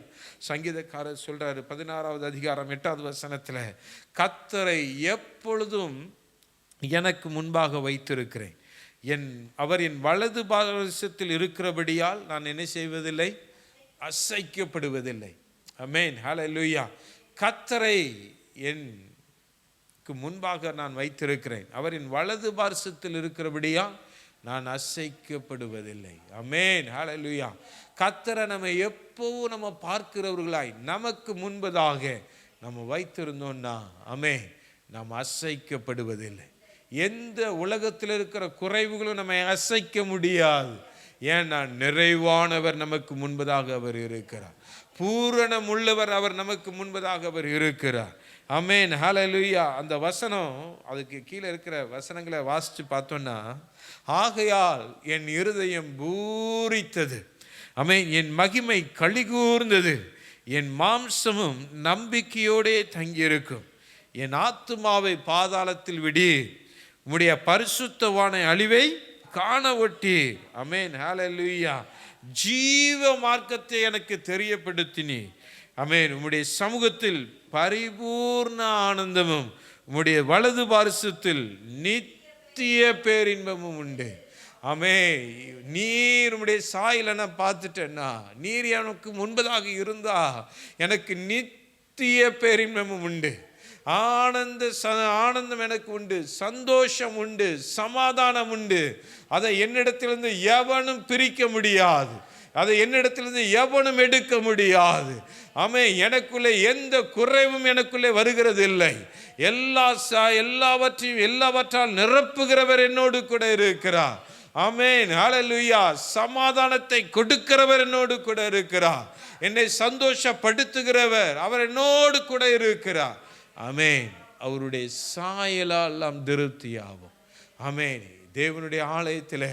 சங்கீதக்காரர் சொல்றாரு 16வது அதிகாரம் 8வது வசனத்துல, கர்த்தரை எப்பொழுதும் எனக்கு முன்பாக வைத்திருக்கிறேன், அவர் என் வலது பாரசத்தில் இருக்கிறபடியால் நான் என்ன செய்வதில்லை, அசைக்கப்படுவதில்லை. ஆமென், ஹல்லேலூயா. கர்த்தரை எனக்கு முன்பாக நான் வைத்திருக்கிறேன், அவர் என் வலது பாரசத்தில் இருக்கிறபடியால் நான் அசைக்கப்படுவதில்லை. ஆமென், ஹல்லேலூயா. கர்த்தரை நம்ம எப்பவும் நம்ம பார்க்கிறவர்களாய் நமக்கு முன்பதாக நம்ம வைத்திருந்தோம்னா, ஆமென், நாம் அசைக்கப்படுவதில்லை. எந்த உலகத்தில் இருக்கிற குறைவுகளும் நம்மை அசைக்க முடியாது. ஏன்னா நிறைவானவர் நமக்கு முன்பதாக அவர் இருக்கிறார், பூரணம் உள்ளவர் அவர் நமக்கு முன்பதாக அவர் இருக்கிறார். ஆமென், ஹல்லேலூயா. அந்த வசனம், அதுக்கு கீழே இருக்கிற வசனங்களை வாசித்து பார்த்தோன்னா, ஆகையால் என் இருதயம் பூரித்தது, ஆமென், என் மகிமை களிகூர்ந்தது, என் மாம்சமும் நம்பிக்கையோடே தங்கியிருக்கும், என் ஆத்துமாவை பாதாளத்தில் விடி, உம்முடைய பரிசுத்தவான அழிவை காண ஒட்டி. ஆமென், ஹல்லேலூயா. ஜீவ மார்க்கத்தை எனக்கு தெரியப்படுத்தினி, ஆமென், உம்முடைய சமூகத்தில் பரிபூர்ண ஆனந்தமும் உம்முடைய வலது பாரிசத்தில் நித்திய பேரின்பமும் உண்டு. ஆமென். நீர் உம்முடைய சாயலை நான் பார்த்துட்டேன்னா, நீர் எனக்கு முன்பதாக இருந்தா எனக்கு நித்திய பேரின்பமும் உண்டு, ஆனந்தம் எனக்கு உண்டு, சந்தோஷம் உண்டு, சமாதானம் உண்டு. அதை என்னிடத்திலிருந்து எவனும் பிரிக்க முடியாது, அதை என்னிடத்திலிருந்து எவனும் எடுக்க முடியாது. ஆமென். எனக்குள்ளே எந்த குறைவும் எனக்குள்ளே வருகிறது இல்லை. எல்லாவற்றால் நிரப்புகிறவர் என்னோடு கூட இருக்கிறார். ஆமென், ஹல்லேலூயா. சமாதானத்தை கொடுக்கிறவர் என்னோடு கூட இருக்கிறார். என்னை சந்தோஷப்படுத்துகிறவர் அவர் என்னோடு கூட இருக்கிறார். ஆமென். அவருடைய சாயலால் நாம் திருப்தியாகும். ஆமென். தேவனுடைய ஆலயத்தில்,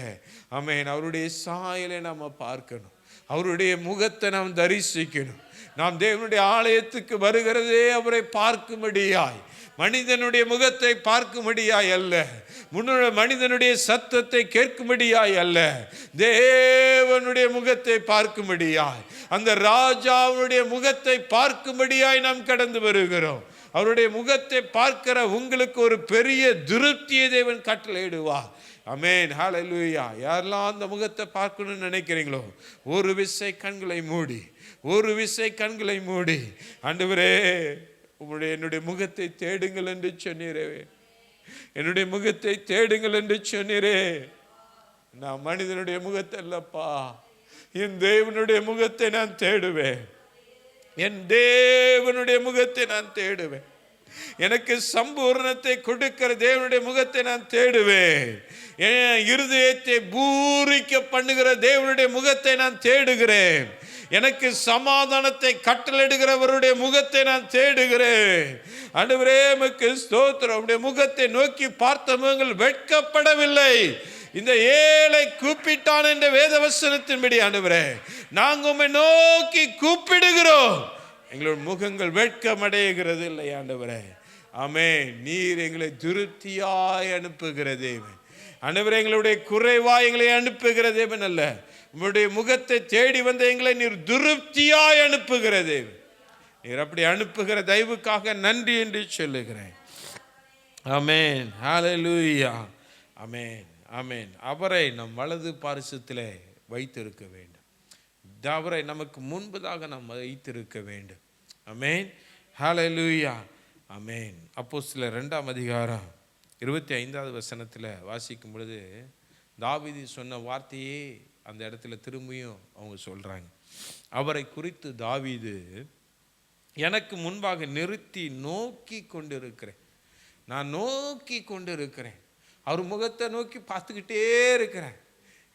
ஆமென், அவருடைய சாயலை நாம் பார்க்கணும், அவருடைய முகத்தை நாம் தரிசிக்கணும். நாம் தேவனுடைய ஆலயத்துக்கு வருகிறதே அவரை பார்க்கும்படியாய், மனிதனுடைய முகத்தை பார்க்கும்படியாய் அல்ல, மனிதனுடைய சத்தத்தை கேட்கும்படியாய் அல்ல, தேவனுடைய முகத்தை பார்க்கும்படியாய், அந்த ராஜாவுடைய முகத்தை பார்க்கும்படியாய் நாம் கடந்து வருகிறோம். அவருடைய முகத்தை பார்க்கிற உங்களுக்கு ஒரு பெரிய திருப்தியை தேவன் கட்டளையிடுவார். ஆமென், ஹல்லேலூயா. யாரெல்லாம் அந்த முகத்தை பார்க்கணும்னு நினைக்கிறீங்களோ, ஒரு விசை கண்களை மூடி, ஆண்டவரே என்னுடைய முகத்தை தேடுங்கள் என்று சொன்னீரே, என்னுடைய முகத்தை தேடுங்கள் என்று சொன்னீரே. நான் மனிதனுடைய முகத்தை அல்லப்பா, என் தேவனுடைய முகத்தை நான் தேடுவேன், என் தேவனுடைய முகத்தை நான் தேடுவேன். எனக்கு சம்பூர்ணத்தை கொடுக்கிற தேவனுடைய முகத்தை நான் தேடுவேன். என் இருதயத்தை பூரிக்க பண்ணுகிற தேவனுடைய முகத்தை நான் தேடுகிறேன். எனக்கு சமாதானத்தை கட்டளையிடுகிறவருடைய முகத்தை நான் தேடுகிறேன். ஆண்டவரே உமக்கு ஸ்தோத்திரம். உம்முடைய முகத்தை நோக்கி பார்த்த முகங்கள் வெட்கப்படவில்லை. இந்த ஏழை கூப்பிட்டான் என்ற வேதவசனத்தின்படி ஆண்டவரே, நாங்கள் உம்மை நோக்கி கூப்பிடுகிறோம், எங்களுடைய முகங்கள் வெட்கமடைகிறது இல்லை ஆண்டவரே. ஆமென். நீர் எங்களை திருப்தியாய் அனுப்புகிற தேவன் ஆண்டவரே, எங்களுடைய குறைவாய் எங்களை அனுப்புகிற தேவன் அல்ல, உம்முடைய முகத்தை தேடி வந்த எங்களை நீர் திருப்தியாய் அனுப்புகிற தேவன். நீர் அப்படி அனுப்புகிற தயவுக்காக நன்றி என்று சொல்லுகிறேன். ஆமென், ஹல்லேலூயா. ஆமென், ஆமென். அவரை நம் வலது பாரிசத்திலே வைத்திருக்க வேண்டும், அவரை நமக்கு முன்பதாக நாம் வைத்திருக்க வேண்டும். ஆமென், ஹல்லேலூயா. ஆமென். அப்போஸ்தலர் 2ஆம் அதிகாரம் 25வது வசனத்தில் வாசிக்கும் பொழுது தாவீது சொன்ன வார்த்தையே அந்த இடத்துல திரும்பியும் அவங்க சொல்கிறாங்க. அவரை குறித்து தாவீது, எனக்கு முன்பாக நிறுத்தி நோக்கி கொண்டிருக்கிறேன், நான் நோக்கி கொண்டிருக்கிறேன், அவர் முகத்தை நோக்கி பார்த்துக்கிட்டே இருக்கிறேன்,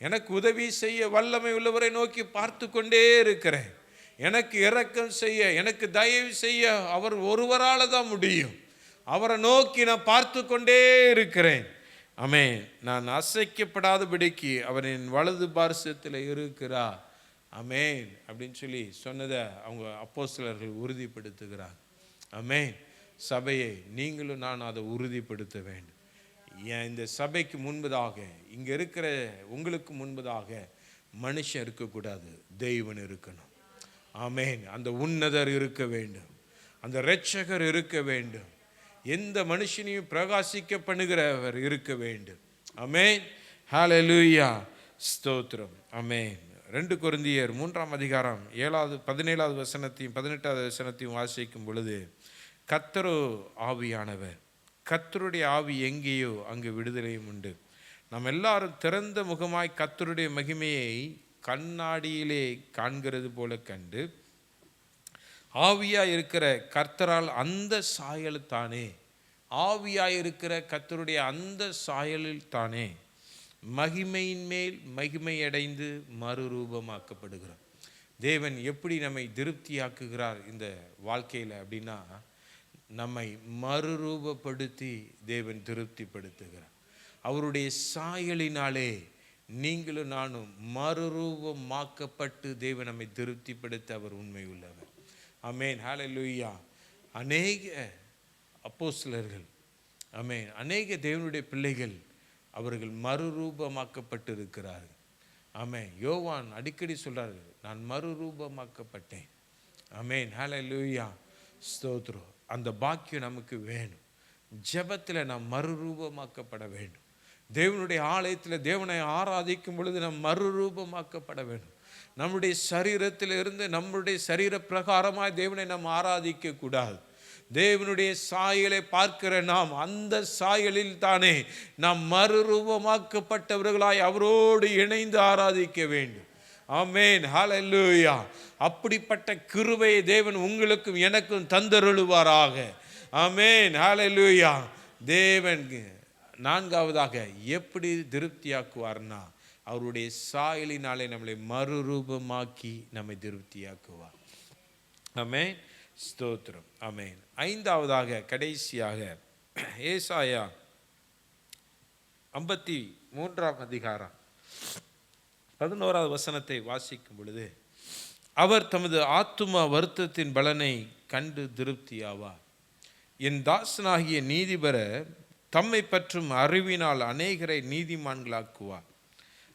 எனக்கு உதவி செய்ய வல்லமை உள்ளவரை நோக்கி பார்த்து கொண்டே இருக்கிறேன், எனக்கு இரக்கம் செய்ய, எனக்கு தயவு செய்ய அவர் ஒருவரால் தான் முடியும், அவரை நோக்கி நான் பார்த்து கொண்டே இருக்கிறேன். ஆமென். நான் அசைக்கப்படாதபடிக்கு அவர் என் வலது பார்சத்தில் இருக்கிறார். ஆமென் அப்படின்னு சொல்லி சொன்னதை அவங்க அப்போஸ்தலர்கள் உறுதிப்படுத்துகிறார். ஆமென். சபையை நீங்களும் நான் அதை உறுதிப்படுத்த வேண்டும். இந்த சபைக்கு முன்பதாக, இங்கே இருக்கிற உங்களுக்கு முன்பதாக மனுஷன் இருக்கக்கூடாது, தெய்வன் இருக்கணும். ஆமேன். அந்த உன்னதர் இருக்க வேண்டும், அந்த இரட்சகர் இருக்க வேண்டும், எந்த மனுஷனையும் பிரகாசிக்க பண்ணுகிறவர் இருக்க வேண்டும். ஆமேன். ஹல்லேலூயா, ஸ்தோத்திரம். ஆமேன். 2 கொரிந்தியர் 3ஆம் அதிகாரம் 17வது வசனத்தையும் 18வது வசனத்தையும் வாசிக்கும் பொழுது, கர்த்தரோ ஆவியானவர், கர்த்தருடைய ஆவி எங்கேயோ அங்கு விடுதலையும் உண்டு. நாம் எல்லாரும் திறந்த முகமாய் கர்த்தருடைய மகிமையை கண்ணாடியிலே காண்கிறது போல கண்டு, ஆவியாய் இருக்கிற கர்த்தரால் அந்த சாயல் தானே, ஆவியாய் இருக்கிற கர்த்தருடைய அந்த சாயலில் தானே மகிமையின் மேல் மகிமை அடைந்து மறுரூபமாக்கப்படுகிறோம். தேவன் எப்படி நம்மை திருப்தியாக்குகிறார் இந்த வாழ்க்கையில் அப்படின்னா, நம்மை மறுரூபப்படுத்தி தேவன் திருப்திப்படுத்துகிறார். அவருடைய சாயலினாலே நீங்களும் நானும் மறுரூபமாக்கப்பட்டு தேவன் நம்மை திருப்திப்படுத்த அவர் உண்மை உள்ளவர். ஆமேன். ஹல்லேலூயா. அநேக அப்போஸ்தலர்கள், ஆமேன், அநேக தேவனுடைய பிள்ளைகள் அவர்கள் மறுரூபமாக்கப்பட்டு இருக்கிறார்கள். ஆமேன். யோவான் அடிக்கடி சொல்றாரு, நான் மறுரூபமாக்கப்பட்டேன். ஆமேன். ஹல்லேலூயா, ஸ்தோத்திரம். அந்த பாக்கியம் நமக்கு வேணும். ஜெபத்தில் நாம் மறுரூபமாக்கப்பட வேண்டும். தேவனுடைய ஆலயத்தில் தேவனை ஆராதிக்கும் பொழுது நாம் மறுரூபமாக்கப்பட வேண்டும். நம்முடைய சரீரத்தில் இருந்து நம்முடைய சரீர பிரகாரமாய் தேவனை நாம் ஆராதிக்க கூடாது. தேவனுடைய சாயலை பார்க்கிற நாம் அந்த சாயலில் தானே நாம் மறுரூபமாக்கப்பட்டவர்களாய் அவரோடு இணைந்து ஆராதிக்க வேண்டும். ஆமேன். ஹல்லேலூயா. அப்படிப்பட்ட கிருபையை தேவன் உங்களுக்கும் எனக்கும் தந்தருளுவாராக. ஆமேன். ஹல்லேலூயா. தேவன் 4வதாக எப்படி திருப்தியாக்குவார்னா, அவருடைய சாயலினாலே நம்மளை மறுரூபமாக்கி நம்மை திருப்தியாக்குவார். ஆமேன், ஸ்தோத்திரம். ஆமேன். 5வதாக கடைசியாக ஏசாயா 53ஆம் அதிகாரம் 11வது வசனத்தை வாசிக்கும் பொழுது, அவர் தமது ஆத்தும வருத்தத்தின் பலனை கண்டு திருப்தியாவார். என் தாசனாகிய நீதிபர தம்மை பற்றும் அறிவினால் அநேகரை நீதிமான்களாக்குவார்.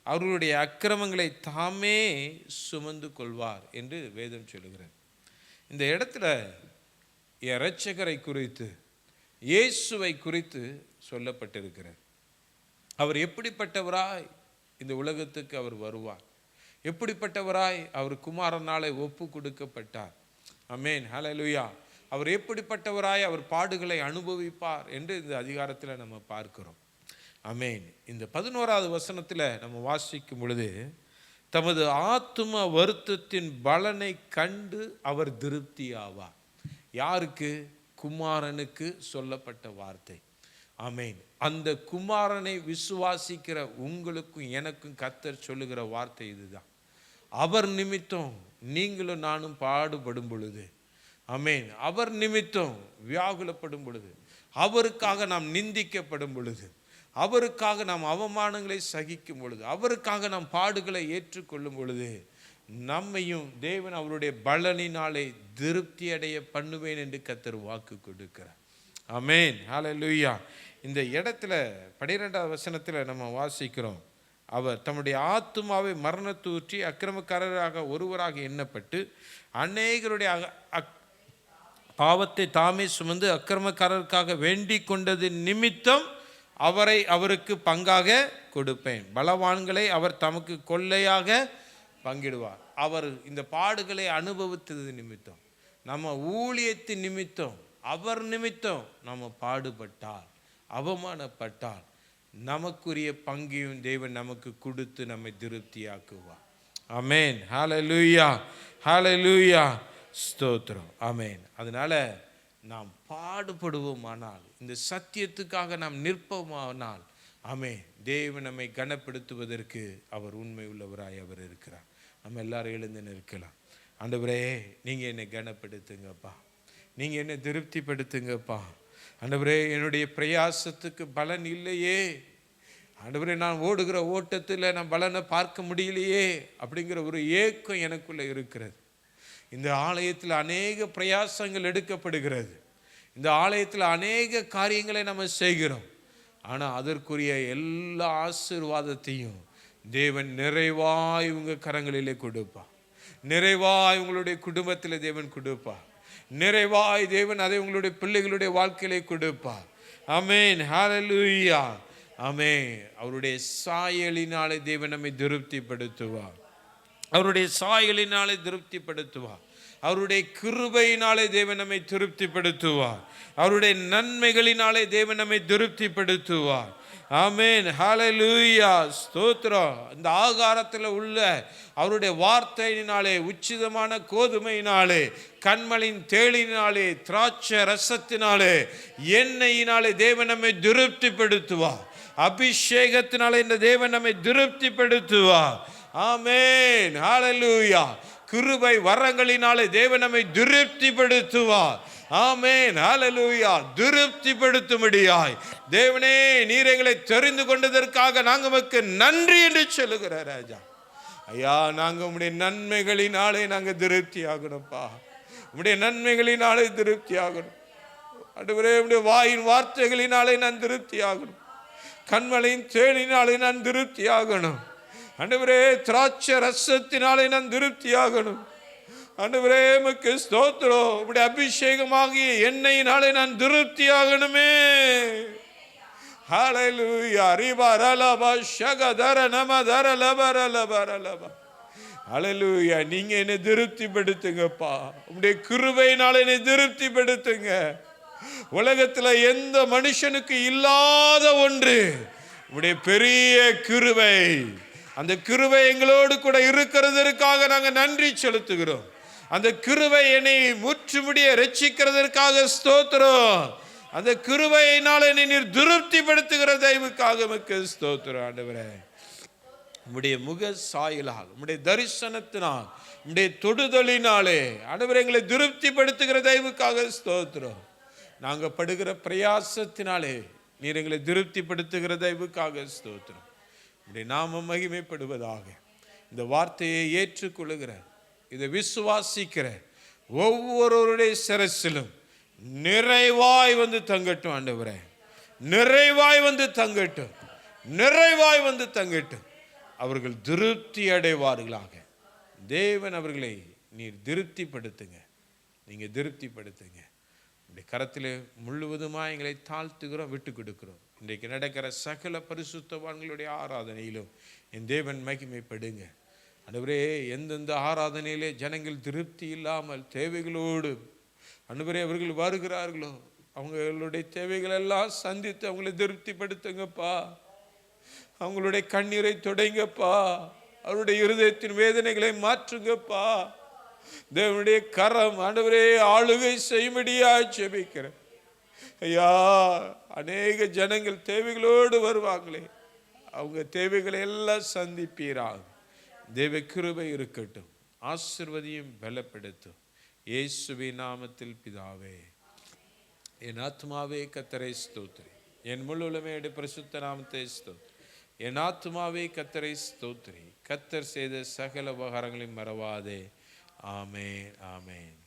அவர்களுடைய அக்கிரமங்களை தாமே சுமந்து கொள்வார் என்று வேதம் சொல்லுகிறார். இந்த இடத்துல இரட்சகரை குறித்து, இயேசுவை குறித்து சொல்லப்பட்டிருக்கிறார். அவர் எப்படிப்பட்டவராய் இந்த உலகத்துக்கு அவர் வருவார், எப்படிப்பட்டவராய் அவர் குமாரனாலே ஒப்பு கொடுக்கப்பட்டார். ஆமேன். ஹல்லேலூயா. அவர் எப்படிப்பட்டவராய் அவர் பாடுகளை அனுபவிப்பார் என்று இந்த அதிகாரத்தில் நம்ம பார்க்கிறோம். ஆமேன். இந்த 11வது வசனத்தில் நம்ம வாசிக்கும் பொழுது, தமது ஆத்தும வருத்தத்தின் பலனை கண்டு அவர் திருப்தி ஆவார். யாருக்கு? குமாரனுக்கு சொல்லப்பட்ட வார்த்தை. ஆமேன். அந்த குமாரனை விசுவாசிக்கிற உங்களுக்கும் எனக்கும் கர்த்தர் சொல்லுகிற வார்த்தை இதுதான். அவர் நிமித்தம் நீங்களும் நானும் பாடுபடும் பொழுது, ஆமேன், அவர் நிமித்தம் வியாகுலப்படும் பொழுது, அவருக்காக நாம் நிந்திக்கப்படும் பொழுது, அவருக்காக நாம் அவமானங்களை சகிக்கும் பொழுது, அவருக்காக நாம் பாடுகளை ஏற்றுக்கொள்ளும் பொழுது, நம்மையும் தேவன் அவருடைய பலனினாலே திருப்தி அடைய பண்ணுவேன் என்று கர்த்தர் வாக்கு கொடுக்கிறார். ஆமேன். ஹல்லேலூயா. இந்த இடத்துல 12வது வசனத்தில் நம்ம வாசிக்கிறோம், அவர் தம்முடைய ஆத்துமாவை மரணத்தூற்றி அக்கிரமக்காரராக ஒருவராக எண்ணப்பட்டு அநேகருடைய பாவத்தை தாமே சுமந்து அக்கிரமக்காரருக்காக வேண்டிக் கொண்டது நிமித்தம் அவரை அவருக்கு பங்காக கொடுப்பேன். பலவான்களை அவர் தமக்கு கொள்ளையாக பங்கிடுவார். அவர் இந்த பாடுகளை அனுபவித்தது நிமித்தம், நம்ம ஊழியத்தின் நிமித்தம், அவர் நிமித்தம் நம்ம பாடுபட்டால், அவமானப்பட்டால், நமக்குரிய பங்கையும் தேவன் நமக்கு கொடுத்து நம்மை திருப்தியாக்குவார். ஆமேன். ஹல்லேலூயா, ஹல்லேலூயா, ஸ்தோத்திரம். ஆமேன். அதனால நாம் பாடுபடுவோமானால், இந்த சத்தியத்துக்காக நாம் நிற்போமானால், ஆமேன், தேவன் நம்மை கனப்படுத்துவதற்கு அவர் உண்மை உள்ளவராய் அவர் இருக்கிறார். நம்ம எல்லாரும் எழுந்து நிற்கலாம். ஆண்டவரே, நீங்கள் என்னை கனப்படுத்துங்கப்பா, நீங்கள் என்னை திருப்திப்படுத்துங்கப்பா. ஆண்டவரே, என்னுடைய பிரயாசத்துக்கு பலன் இல்லையே, ஆண்டவரே, நான் ஓடுகிற ஓட்டத்தில் நான் பலனை பார்க்க முடியலையே அப்படிங்கிற ஒரு ஏக்கம் எனக்குள்ளே இருக்கிறது. இந்த ஆலயத்தில் அநேக பிரயாசங்கள் எடுக்கப்படுகிறது. இந்த ஆலயத்தில் அநேக காரியங்களை நம்ம செய்கிறோம். ஆனால் அதற்குரிய எல்லா ஆசீர்வாதத்தையும் தேவன் நிறைவாய் உங்கள் கரங்களிலே கொடுப்பா. நிறைவாய் உங்களுடைய குடும்பத்தில் தேவன் கொடுப்பா. நிறைவாய் தேவன் அதை உங்களுடைய பிள்ளைகளுடைய வாழ்க்கையிலே கொடுப்பா. ஆமென், ஹல்லேலூயா. ஆமென். அவருடைய சாயலினாலே தேவன் நம்மை திருப்திப்படுத்துவார். அவருடைய சாயலினாலே திருப்திப்படுத்துவார். அவருடைய கிருபையினாலே தேவன் நம்மை திருப்திப்படுத்துவார். அவருடைய நன்மைகளினாலே தேவன் நம்மை திருப்திப்படுத்துவார். ஆமென், ஹல்லேலூயா, ஸ்தோத்திரம். இந்த ஆகாரத்தில் உள்ள அவருடைய வார்த்தையினாலே, உச்சிதமான கோதுமையினாலே, கண்மலின் தேளினாலே, திராட்சை ரசத்தினாலே, எண்ணெயினாலே தேவன் நம்மை திருப்திப்படுத்துவார். அபிஷேகத்தினாலே இந்த தேவன் நம்மை திருப்திப்படுத்துவார். ஆமென், ஹல்லேலூயா. கிருபை வரங்களினாலே தேவன் நம்மை திருப்திப்படுத்துவார். ஆமென், ஹல்லேலூயா. திருப்திப்படுத்தும்படியாய் தேவனே நீர் எங்களை தெரிந்து கொண்டதற்காக நாங்கள் உமக்கு நன்றி என்று சொல்லுகிறார் ராஜா. ஐயா, நாங்கள் உம்முடைய நன்மைகளினாலே நாங்கள் திருப்தி ஆகணும்ப்பா. உம்முடைய நன்மைகளினாலே திருப்தி ஆகணும் ஆண்டவரே. உம்முடைய வாயின் வார்த்தைகளினாலே நான் திருப்தி ஆகணும். கண்மலையின் தேனினாலே நான் திருப்தி ஆகணும் ஆண்டவரே. திராட்சை ரசத்தினாலே நான் திருப்தி ஆகணும் ஆண்டவரே. உமக்கு ஸ்தோத்திரம். உம்முடைய அபிஷேகமாகிய எண்ணெயினாலே நான் திருப்தி ஆகணுமே. ஹல்லேலூயா. ரிபரலபா ஷகதர நமதர லபரலபரலபா. ஹல்லேலூயா. நீங்க என்னை திருப்திப்படுத்துங்கப்பா. உம்முடைய கிருபையினாலே என்னை திருப்திப்படுத்துங்க. உலகத்தில் எந்த மனுஷனுக்கு இல்லாத ஒன்று உம்முடைய பெரிய கிருபை. அந்த கிருபை எங்களோடு கூட இருக்கிறதற்காக நாங்கள் நன்றி செலுத்துகிறோம். அந்த கிருபை என்னை முற்றுமுடிய ரட்சிக்கிறதற்காக ஸ்தோத்திரம். அந்த கிருபையினால் என்னை நீர் திருப்திப்படுத்துகிற தயவுக்காக உமக்கு ஸ்தோத்திரம் ஆண்டவரே. உம்முடைய முக சாயலால், உம்முடைய தரிசனத்தினால், உம்முடைய தொடுதலினாலே ஆண்டவரே எங்களை திருப்திப்படுத்துகிற தயவுக்காக ஸ்தோத்திரம். நாங்கள் படுகிற பிரயாசத்தினாலே நீர் எங்களை திருப்திப்படுத்துகிற தயவுக்காக ஸ்தோத்திரம். உம்முடைய நாமம் மகிமைப்படுவதாக. இந்த வார்த்தையை ஏற்றுக்கொள்ளுகிற, இதை விசுவாசிக்கிற ஒவ்வொருவருடைய சிரசிலும் நிறைவாய் வந்து தங்கட்டும் ஆண்டவரே. நிறைவாய் வந்து தங்கட்டும், நிறைவாய் வந்து தங்கட்டும். அவர்கள் திருப்தி அடைவார்களாக. தேவன் அவர்களை நீர் திருப்திப்படுத்துங்க. நீங்கள் திருப்திப்படுத்துங்க. உடைய கரத்திலே முழுவதுமாக எங்களை தாழ்த்துகிறோம், விட்டு கொடுக்கிறோம். இன்றைக்கு நடக்கிற சகல பரிசுத்தவான்களுடைய ஆராதனையிலும் என் தேவன் மகிமைப்படுங்க ஆண்டவரே. எந்தெந்த ஆராதனையிலே ஜனங்கள் திருப்தி இல்லாமல் தேவைகளோடு ஆண்டவரே அவர்கள் வருகிறார்களோ, அவங்களுடைய தேவைகள் எல்லாம் சந்தித்து அவங்களை திருப்திப்படுத்துங்கப்பா. அவங்களுடைய கண்ணீரை தொடைங்கப்பா. அவருடைய இருதயத்தின் வேதனைகளை மாற்றுங்கப்பா. தேவனுடைய கரம் ஆண்டவரே ஆளுகை செய்யும்படியா ஜெபிக்கிறேன் ஐயா. அநேக ஜனங்கள் தேவைகளோடு வருவாங்களே, அவங்க தேவைகளை எல்லாம் சந்திப்பீராக. தேவ கிருபை இருக்கட்டும். ஆசீர்வதியும் பலப்படுத்தும். இயேசுவின் நாமத்தில் பிதாவே. என் ஆத்மாவே கர்த்தரை ஸ்தோத்திரி. என் முழு உலகமே பரிசுத்த நாமத்தை ஸ்தோத்திரி. என் ஆத்மாவே கர்த்தரை ஸ்தோத்திரி. கர்த்தர் செய்த சகல உபகாரங்களையும் மறவாதே. ஆமென், ஆமென்.